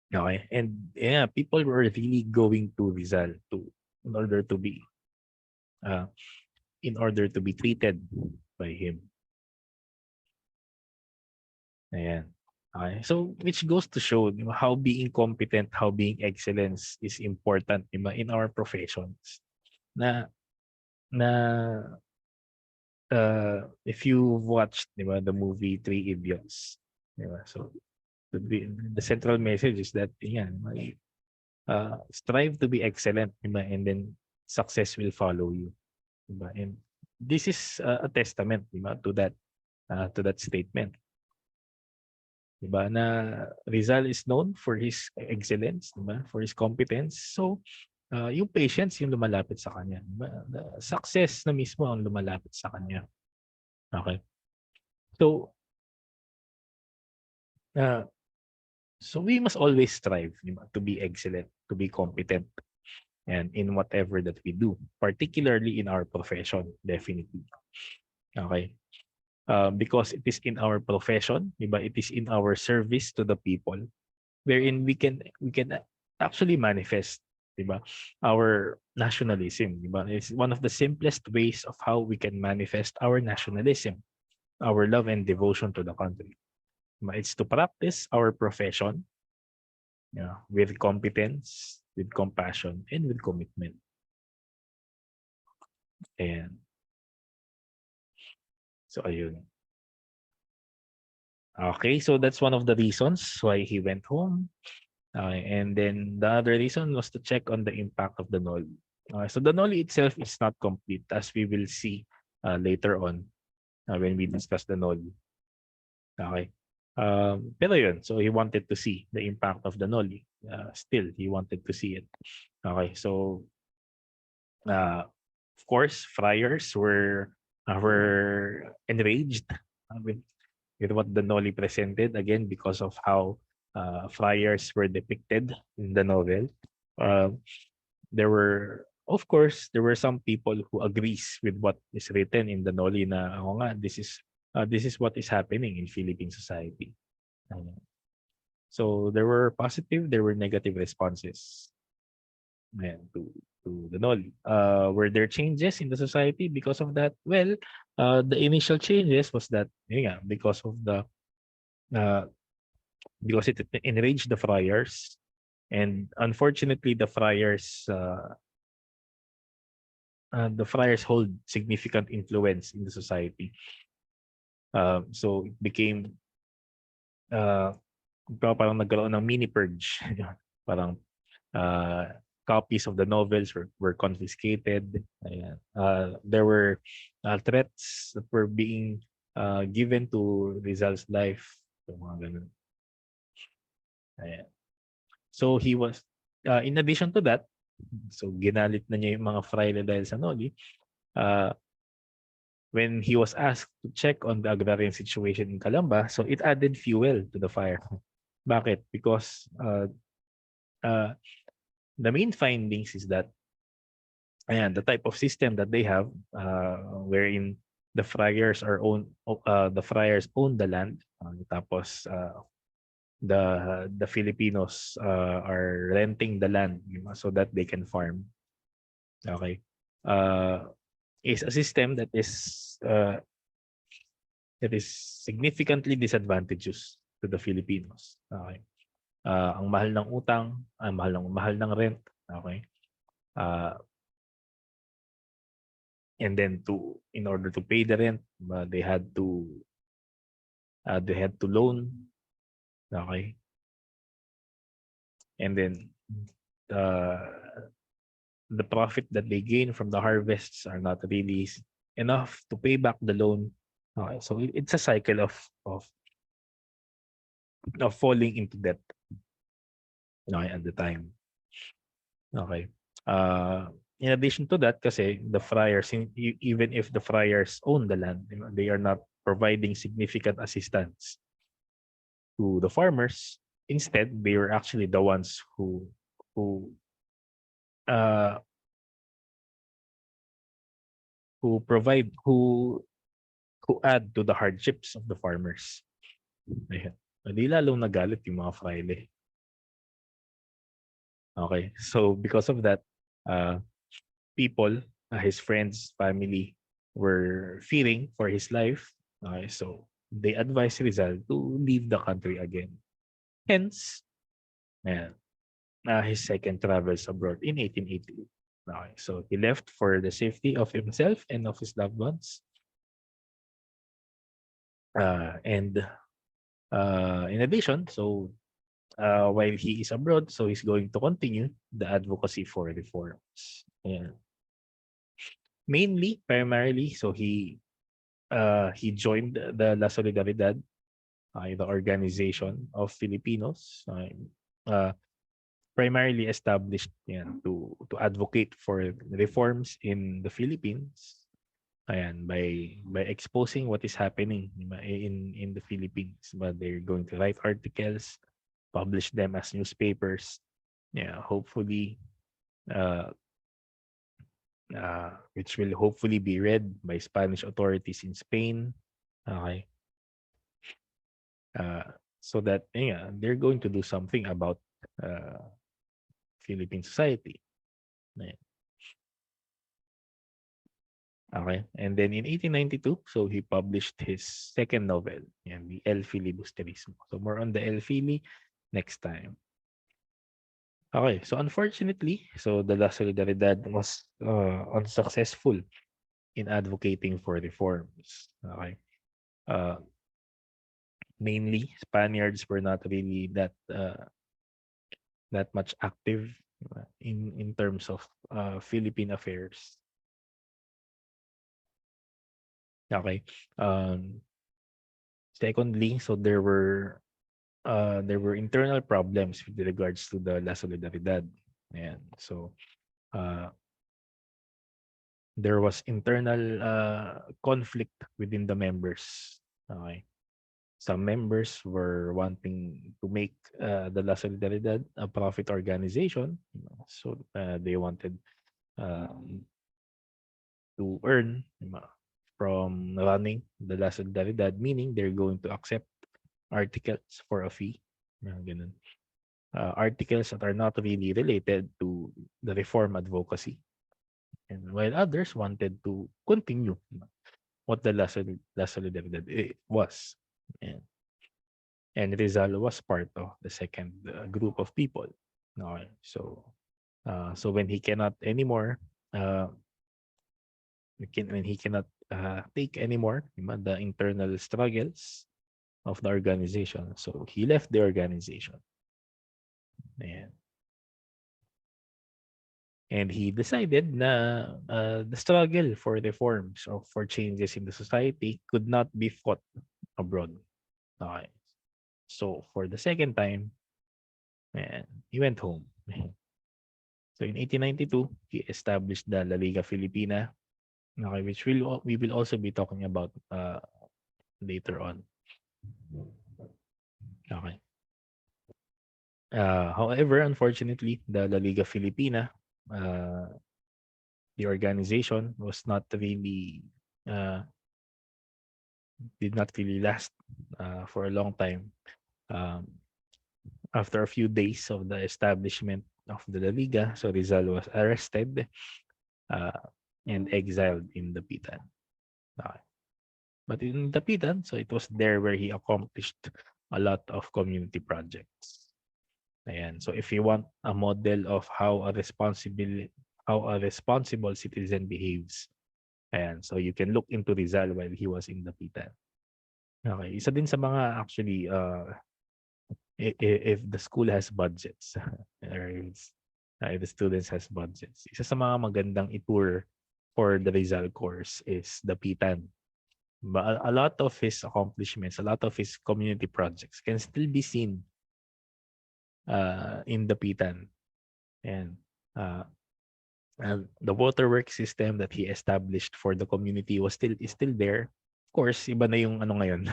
Okay. And yeah, people were really going to Rizal in order to be uh, treated by him. Ayan. Okay. So which goes to show, how being competent, how being excellence is important, in our professions. Na na if you watched, the movie Three Idiots, 'di ba? So The central message is that yan, strive to be excellent, diba? And then success will follow you. Diba? And this is a testament, diba, to that statement. Diba? Na Rizal is known for his excellence, diba? For his competence. So, yung patience yung lumalapit sa kanya. Diba? The success na mismo ang lumalapit sa kanya. Okay. So, uh, so we must always strive, diba, to be excellent, to be competent, and in whatever that we do, particularly in our profession, definitely. Okay. Because it is in our profession, diba? It is in our service to the people, wherein we can actually manifest, diba, our nationalism, diba? It's one of the simplest ways of how we can manifest our nationalism, our love and devotion to the country. Diba? It's to practice our profession, yeah, with competence, with compassion, and with commitment. And so ayun. Okay, so that's one of the reasons why he went home. And then the other reason was to check on the impact of the Noli. So the Noli itself is not complete, as we will see later on when we discuss the Noli. Okay. Pero yun, so he wanted to see the impact of the Noli. Still, he wanted to see it. Okay, so of course, friars were enraged with what the Noli presented, again because of how friars were depicted in the novel. Uh, there were, of course, there were some people who agrees with what is written in the Noli na, "Oo nga, this is what is happening in Philippine society." Uh, so there were positive, there were negative responses, ayan, to the Noli. Were there changes in the society because of that? Well, the initial changes was that, yun nga, uh, because it enraged the friars, and unfortunately the friars hold significant influence in the society. So it became uh, parang nagkaroon ng mini purge. Parang uh, copies of the novels were confiscated. Ayan. There were threats that were being given to Rizal's life. So, mga ganun. Ayan. So he was, in addition to that, so ginalit na niya yung mga fraile dahil sa Noli. When he was asked to check on the agrarian situation in Calamba, so it added fuel to the fire. Bakit? Because uh, the main findings is that, ayan, the type of system that they have, wherein the friars own the land, tapos the Filipinos are renting the land, so that they can farm. Okay. Is a system that is significantly disadvantageous to the Filipinos. Okay. Ang mahal ng utang, ang mahal ng rent, okay? And then in order to pay the rent, they had to loan, okay? And then uh, the profit that they gain from the harvests are not really enough to pay back the loan. Okay, so it's a cycle of falling into debt, okay, at the time. Okay. In addition to that, kasi the friars, even if the friars own the land, they are not providing significant assistance to the farmers. Instead, they were actually the ones who uh, who provide who add to the hardships of the farmers. Ayan. Di lalong nagalit yung mga fraile. Okay. So because of that, people, his friends, family, were fearing for his life. Okay, so they advised Rizal to leave the country again. Hence, ayan, his second travels abroad in 1888. Okay, so he left for the safety of himself and of his loved ones. And In addition, so while he is abroad, so he's going to continue the advocacy for reforms. Yeah. Mainly, primarily, so he joined the La Solidaridad, the organization of Filipinos, uh, primarily established yan, to advocate for reforms in the Philippines. Ayan, by exposing what is happening in the Philippines. But they're going to write articles, publish them as newspapers. Yeah, hopefully, uh, which will hopefully be read by Spanish authorities in Spain. Okay. Uh, so that yeah, they're going to do something about uh, Philippine society. Ayan. Okay. And then in 1892, so he published his second novel, yan, the El Filibusterismo. So more on the El Fili next time. Okay. So unfortunately, so the La Solidaridad was unsuccessful in advocating for reforms. Okay. Uh, Mainly, Spaniards were not really that much active in terms of Philippine affairs. Okay. Um, Secondly, so there were internal problems with regards to the La Solidaridad. And so uh, there was internal conflict within the members. Okay. Some members were wanting to make the La Solidaridad a profit organization. So they wanted um, to earn from running the La Solidaridad, meaning they're going to accept articles for a fee. Ganun. Articles that are not really related to the reform advocacy. And while others wanted to continue what the La Solidaridad was. And, and Rizal was part of the second group of people. Okay. So when he cannot anymore, uh, when he cannot take anymore the internal struggles of the organization, so he left the organization. Ayan. And he decided na the struggle for reforms or for changes in the society could not be fought abroad. Okay. So for the second time, ayan, he went home. So in 1892, he established the La Liga Filipina, okay, which we will also be talking about later on. Okay. However, unfortunately, the La Liga Filipina, uh, the organization was not really uh, did not really last for a long time. Um, After a few days of the establishment of the La Liga, so Rizal was arrested uh, and exiled in Dapitan. Okay. But in Dapitan, so it was there where he accomplished a lot of community projects. Ayan. So if you want a model of how a responsible citizen behaves, ayan, so you can look into Rizal while he was in Dapitan. Okay, isa din sa mga actually if the school has budgets or if the students has budgets, isa sa mga magandang itour for the Rizal course is Dapitan. But a lot of his accomplishments, a lot of his community projects can still be seen in Dapitan. And uh, the waterworks system that he established for the community is still there. Of course, iba na yung ano ngayon,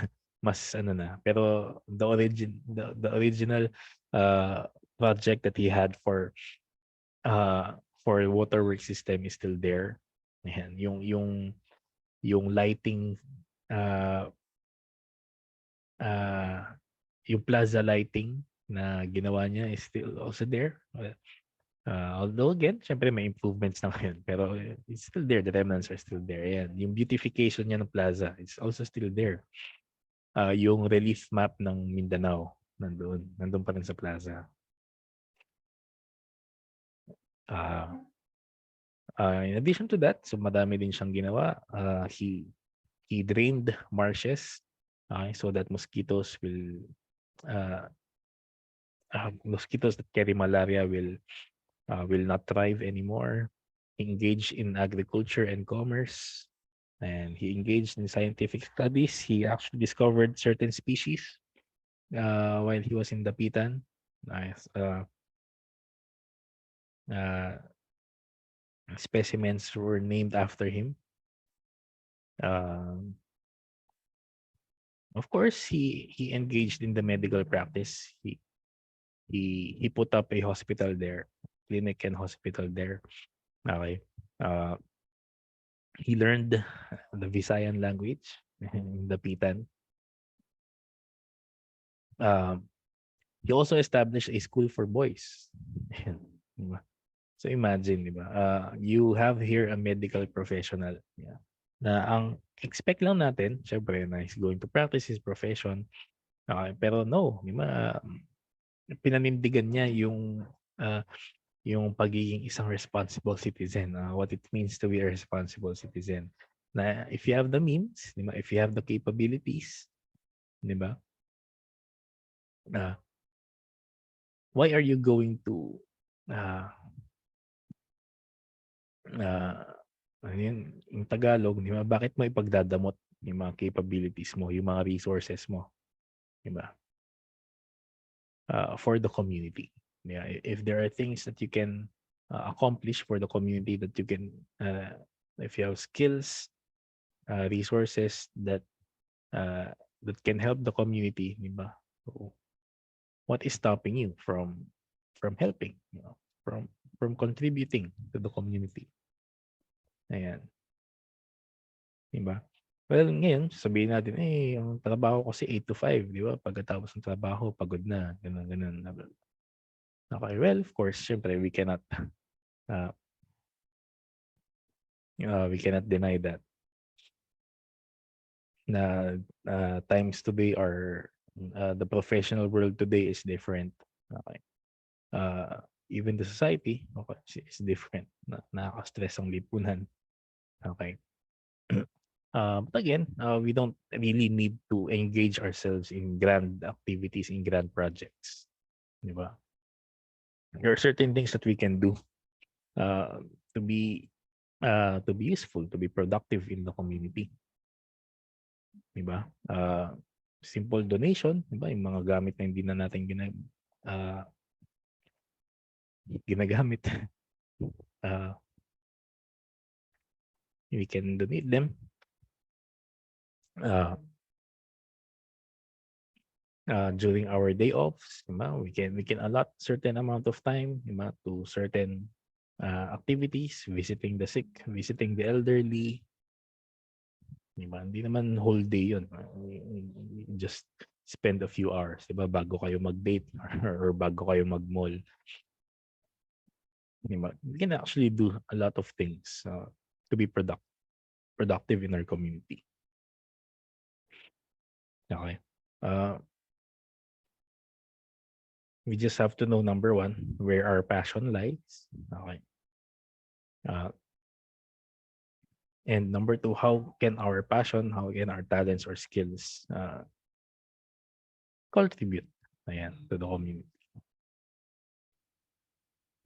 mas ano na. Pero the original uh, project that he had for waterworks system is still there. Ayan, yung lighting uh, uh, yung plaza lighting na ginawa niya is still also there. Although again, syempre may improvements na ngayon. Pero it's still there. The remnants are still there. Yan. Yung beautification niya ng plaza is also still there. Yung relief map ng Mindanao, nandoon. Nandoon pa rin sa plaza. Uh, in addition to that, so madami din siyang ginawa. He drained marshes. Okay, so that uh, mosquitoes that carry malaria will not thrive anymore. He engaged in agriculture and commerce, and he engaged in scientific studies. He actually discovered certain species while he was in Dapitan. Nice. Uh, Specimens were named after him. Um, of course, he engaged in the medical practice. He put up a hospital there, clinic and hospital there. Okay. Uh, he learned the Visayan language in Dapitan. Um, he also established a school for boys. Ayan, di ba? So imagine, di ba? You have here a medical professional. Yeah. Na ang expect lang natin, syempre, na he's going to practice his profession. Okay, pero no, di ba? Pinanindigan niya uh, yung pagiging isang responsible citizen. What it means to be a responsible citizen. Na if you have the means, di ba? If you have the capabilities, di ba? Uh, why are you going to uh, uh, ano yun, yung Tagalog, di ba? Bakit mo ipagdadamot yung mga capabilities mo, yung mga resources mo, di ba? For the community. Yeah, if there are things that you can accomplish for the community, that you can, if you have skills, resources uh, that can help the community, di ba? So, what is stopping you from helping, from contributing to the community? Ayan, di ba? Well, ngayon, sabihin natin, ang trabaho ko kasi 8 to 5, di ba? Pagkatapos ng trabaho, pagod na, ganun, ganun. Okay, well, of course, syempre, uh, we cannot deny that na times today are, the professional world today is different. Okay. Even the society, okay, is different. Nakaka-stress ang lipunan. Okay. But again, we don't really need to engage ourselves in grand activities, in grand projects. Di ba? There are certain things that we can do uh, to be to be useful, to be productive in the community. Di ba? Simple donation, di ba? Yung mga gamit na hindi na natin uh, ginagamit. uh, we can donate them. Uh, During our day offs, di ba? We can allot certain amount of time, di ba, to certain activities, visiting the sick, visiting the elderly, di ba? Hindi naman whole day 'yun. Just spend a few hours, di ba, bago kayo mag-date or bago kayo mag-mall. Di ba? We can actually do a lot of things to be productive in our community. Okay. Uh, we just have to know, number one, where our passion lies. Okay. Uh, and number two, how can our passion, how can our talents or skills contribute, ayan, to the community.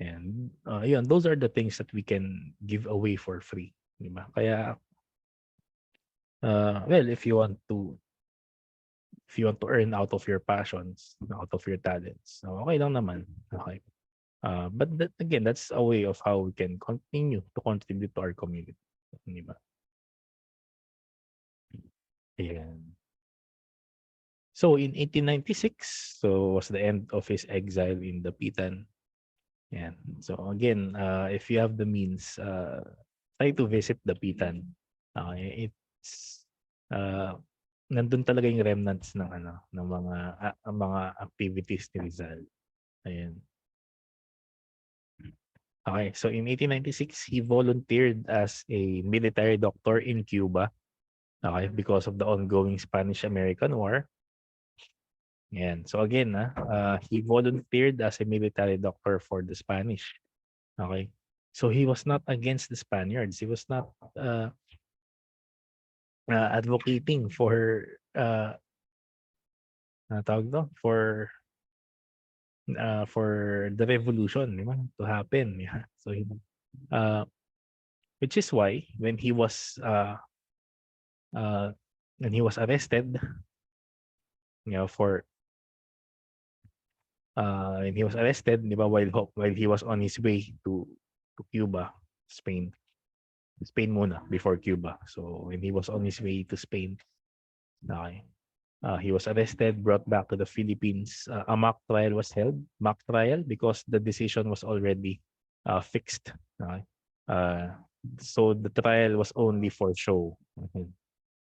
And yun, those are the things that we can give away for free. Diba? Kaya, well, if you want to earn out of your passions, out of your talents, so okay lang naman. Okay. But again, that's a way of how we can continue to contribute to our community. Diba? Ayan. So in 1896, so was the end of his exile in Dapitan. Yan. So again, if you have the means, try to visit Dapitan. It's nandun talaga yung remnants ng mga activities ni Rizal. Ayan. Okay, so in 1896, he volunteered as a military doctor in Cuba. Okay, because of the ongoing Spanish-American War. Yan. So again, he volunteered as a military doctor for the Spanish. Okay. So he was not against the Spaniards. He was not advocating for tawag dito, for the revolution, di ba, to happen. Yeah. So, uh, which is why uh, when he was arrested, you know, for when he was arrested, di ba, while he was on his way to Cuba, Spain. Spain muna before Cuba. So when he was on his way to Spain, okay, he was arrested, brought back to the Philippines. A mock trial was held. Mock trial because the decision was already fixed. Okay. Uh, so the trial was only for show. Mhm.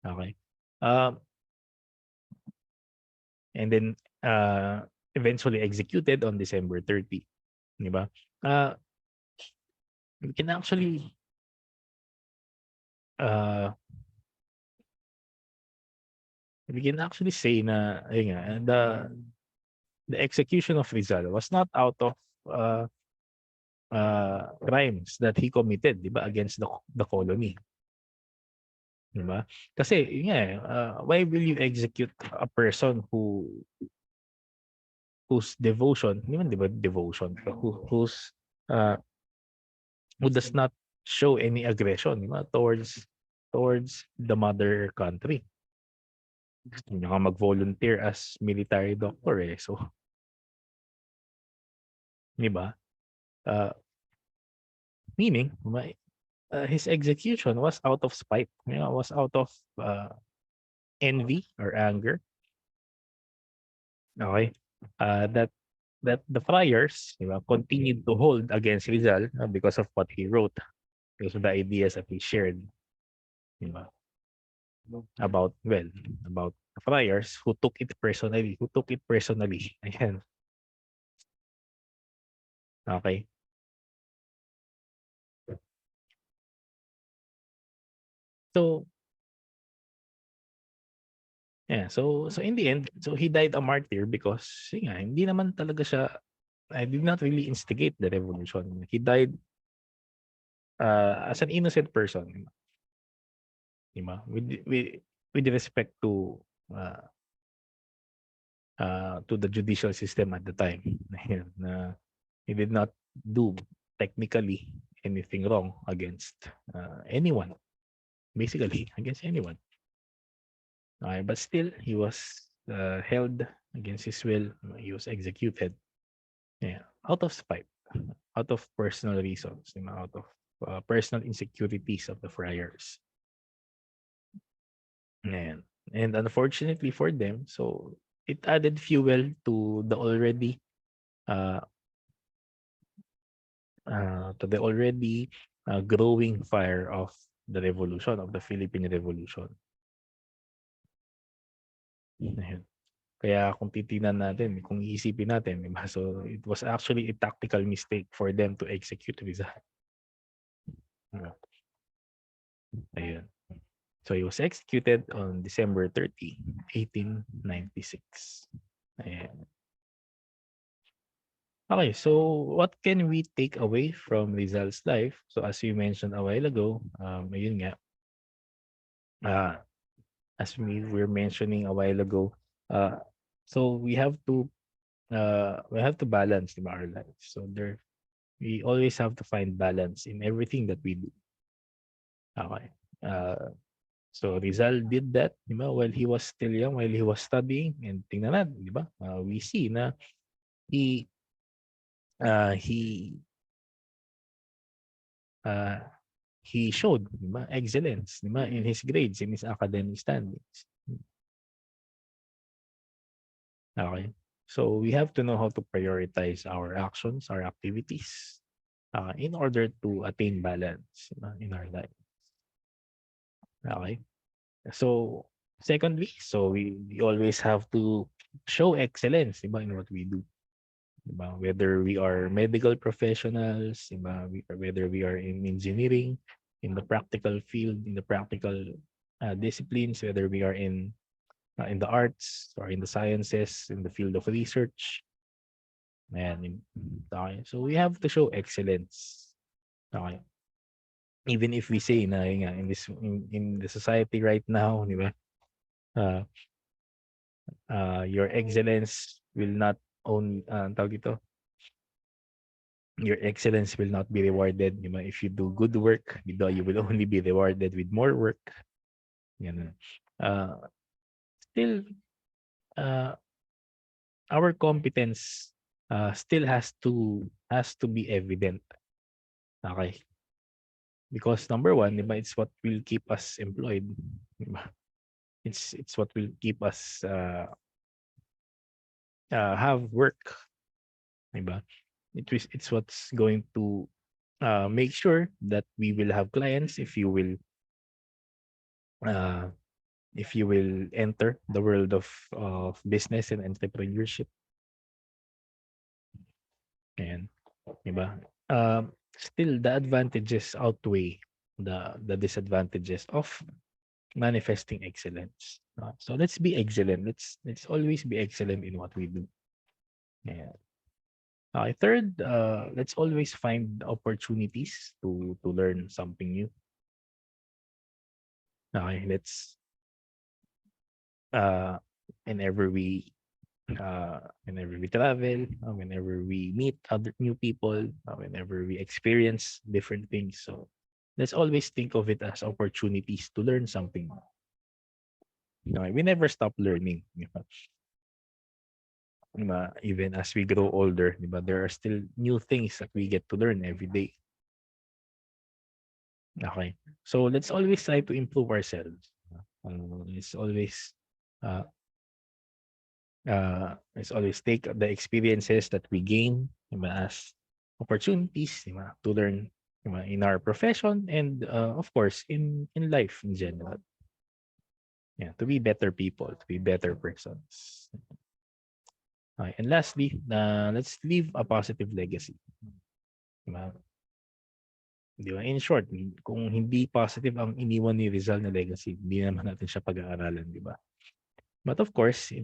Okay. Um, and then eventually executed on December 30. Di ba? Uh, we can actually uh, say na ayun nga, the execution of Rizal was not out of uh, crimes that he committed, 'di ba, against the colony, 'di ba? Kasi yun nga, why will you execute a person whose devotion, hindi man 'di ba devotion, uh, who does not show any aggression, 'di ba, towards the mother country. Gusto niya nga mag-volunteer as military doctor eh. So, 'di ba? Uh, meaning, his execution was out of spite, was out of envy or anger. Okay? That the friars, continued to hold against Rizal because of what he wrote, because of the ideas that he shared, di ba? About, well, about the friars who took it personally, Ayan. Okay. So, yeah, so in the end, so he died a martyr because yun nga, hindi naman talaga siya, I did not really instigate the revolution. He died as an innocent person, di ba? With respect uh, to the judicial system at the time. Ayan, na he did not do technically anything wrong against anyone, basically against anyone. Okay, but still, he was held against his will. He was executed. Yeah, out of spite, out of personal reasons, out of personal insecurities of the friars. Ayan. And unfortunately for them, so it added fuel to the already uh, growing fire of the revolution, of the Philippine Revolution. Ayun. Kaya kung titingnan natin, kung iisipin natin, di ba? So it was actually a tactical mistake for them to execute Rizal. Diba? Ayun. So he was executed on December 30, 1896. Ayan. Okay, so what can we take away from Rizal's life? So as you mentioned a while ago, ayun nga, uh, as we were mentioning a while ago, uh, so we have to balance, di ba, our lives. So we always have to find balance in everything that we do. Okay. So Rizal did that, di ba, while he was still young, while he was studying, and tingnan natin, di ba? We see na he he uh, he showed, di ba, excellence, di ba, in his grades, in his academic standings. Okay. So we have to know how to prioritize our actions, our activities, in order to attain balance in our life. Okay. So secondly, so we always have to show excellence, di ba, in what we do. Di ba? Whether we are medical professionals, di ba? Whether we are in engineering, in the practical field, in the practical disciplines, whether we are in the arts or in the sciences, in the field of research. Man, okay. So we have to show excellence. Okay. Even if we say na yun nga, in the society right now, di ba? Your excellence will not own tawag dito, your excellence will not be rewarded. Di ba? If you do good work, di ba, you will only be rewarded with more work. Ganun. Uh, Still, uh, our competence still has to be evident. Okay? Because number one, di ba, it's what will keep us employed. Di ba? It's what will keep us have work. Di ba? It's what's going to make sure that we will have clients uh, if you will enter the world of business and entrepreneurship. And, di ba? Still, the advantages outweigh the disadvantages of manifesting excellence. So let's be excellent. Let's always be excellent in what we do. Yeah. Okay, third, let's always find opportunities to learn something new. Okay, let's uh whenever we whenever we travel, whenever we meet other new people, whenever we experience different things. So let's always think of it as opportunities to learn something. Okay, we never stop learning. Di ba? Di ba? Even as we grow older, di ba? There are still new things that we get to learn every day. Okay. So let's always try to improve ourselves. Let's always uh, let's always take the experiences that we gain, di ba, as opportunities, di ba, to learn, di ba, in our profession and of course in life in general. Yeah, to be better people, to be better persons. Okay. And lastly, let's leave a positive legacy. Di ba? Di ba? In short, kung hindi positive ang iniwan ni Rizal na legacy, hindi naman natin siya pag-aaralan, di ba? But of course,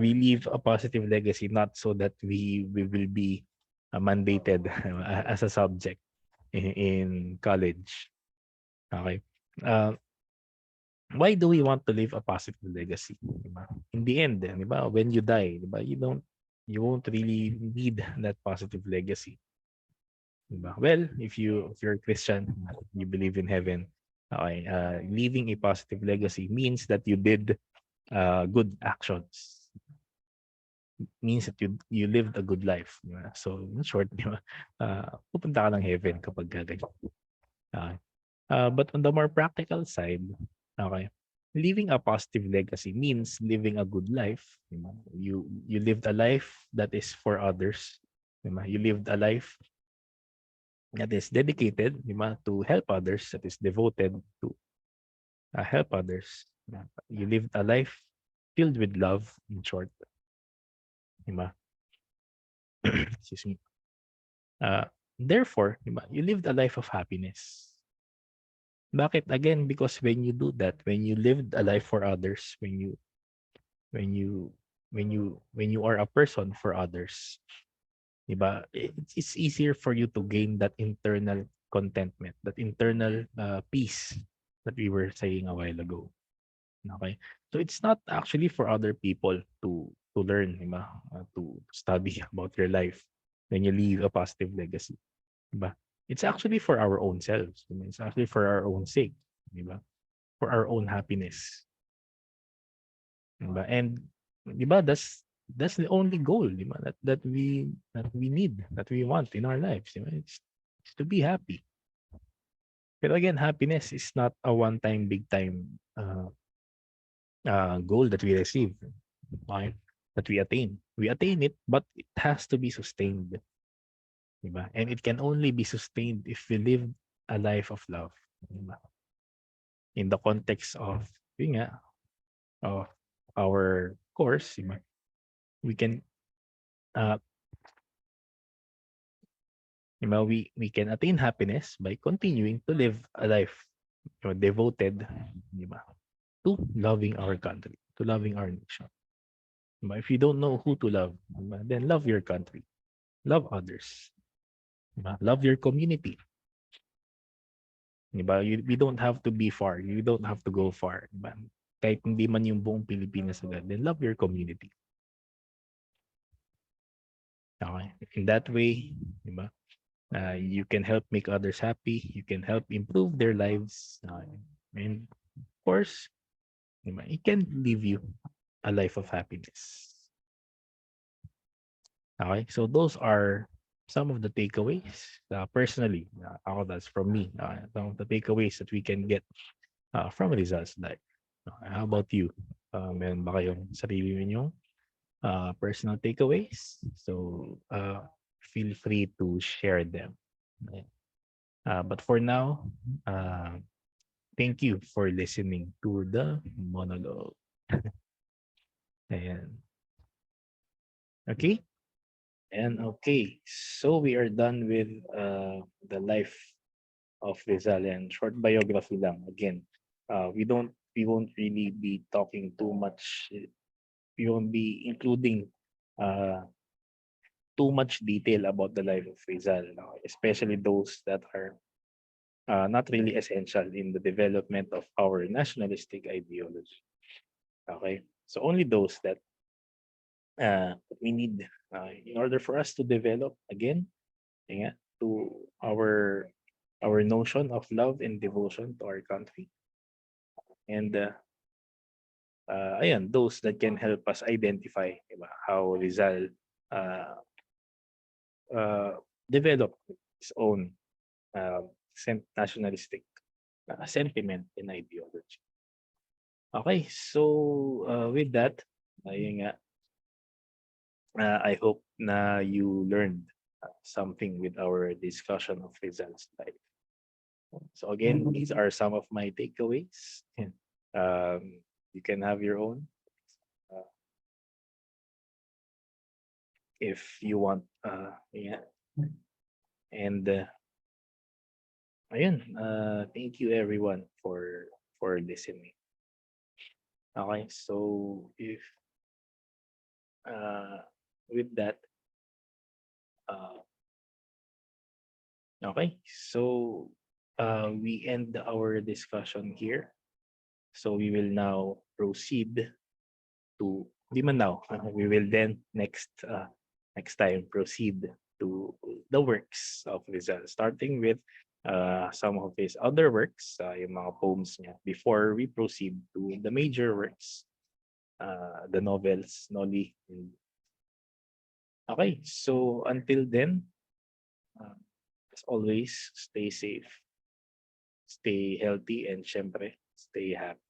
we leave a positive legacy not so that we will be mandated as a subject in college. Okay. Uh, why do we want to leave a positive legacy? Diba? In the end, diba, when you die, diba, you won't really need that positive legacy. Diba? Well, if you're a Christian, you believe in heaven. Okay, leaving a positive legacy means that you did good actions, means that you lived a good life. Di ba? So, in short, di ba, pupunta ka ng heaven kapag gaganyan. Okay. But on the more practical side, okay, living a positive legacy means living a good life. Di ba? You lived a life that is for others. Di ba? You lived a life that is dedicated, di ba, to help others, that is devoted to help others. Di ba? You lived a life filled with love, in short. Di ba? Excuse me. Uh, Therefore, di ba, you lived a life of happiness. Bakit? Again, because when you do that, when you lived a life for others, when you when you are a person for others, di ba? It's easier for you to gain that internal contentment, that internal peace that we were saying a while ago. Okay? So it's not actually for other people to learn, di ba? To study about your life when you leave a positive legacy. Diba? It's actually for our own selves. Diba? It's actually for our own sake. Diba? For our own happiness. Diba? And diba, that's the only goal, diba? That we need, that we want in our lives. Diba? It's to be happy. But again, happiness is not a one-time, big-time goal that we receive, okay? That we attain. We attain it, but it has to be sustained. Diba? And it can only be sustained if we live a life of love. Diba? In the context of, yun nga, of our course, diba? We can, uh, diba, we can attain happiness by continuing to live a life, devoted, diba, to loving our country, to loving our nation. Diba? If you don't know who to love, diba, then love your country, love others, diba? Love your community. Diba? We don't have to be far. You don't have to go far. Diba? Kahit hindi man yung buong Pilipinas agad, then love your community. Okay? In that way, di ba? You can help make others happy. You can help improve their lives. And of course, di ba? It can leave you a life of happiness. Okay? So those are some of the takeaways. Personally, ako, that's from me. Some of the takeaways that we can get from Rizal's life. How about you? Meron ba kayong sarili ninyong personal takeaways? So feel free to share them. Okay. But for now, thank you for listening to the monologue. Ayan. Okay? And okay, so we are done with the life of Rizal, and short biography lang. Again, we won't really be talking too much. We won't be including uh, too much detail about the life of Rizal, especially those that are not really essential in the development of our nationalistic ideology. Okay, so only those that we need in order for us to develop again, yeah, to our notion of love and devotion to our country, and ayan, those that can help us identify, diba, how Rizal uh, uh, developed his own nationalistic sentiment and ideology. Okay, so with that, ayun nga, I hope na you learned something with our discussion of Rizal's life. So again, these are some of my takeaways. You can have your own uh, if you want. Yeah, and ayun, thank you everyone for listening. Okay, so if uh, with that, uh, okay, so we end our discussion here. So we will now proceed to, di man now, we will then next time proceed to the works of Rizal, starting with some of his other works, yung mga poems niya, before we proceed to the major works, the novels, Noli. Okay, so until then, uh, as always, stay safe, stay healthy, and syempre, stay happy.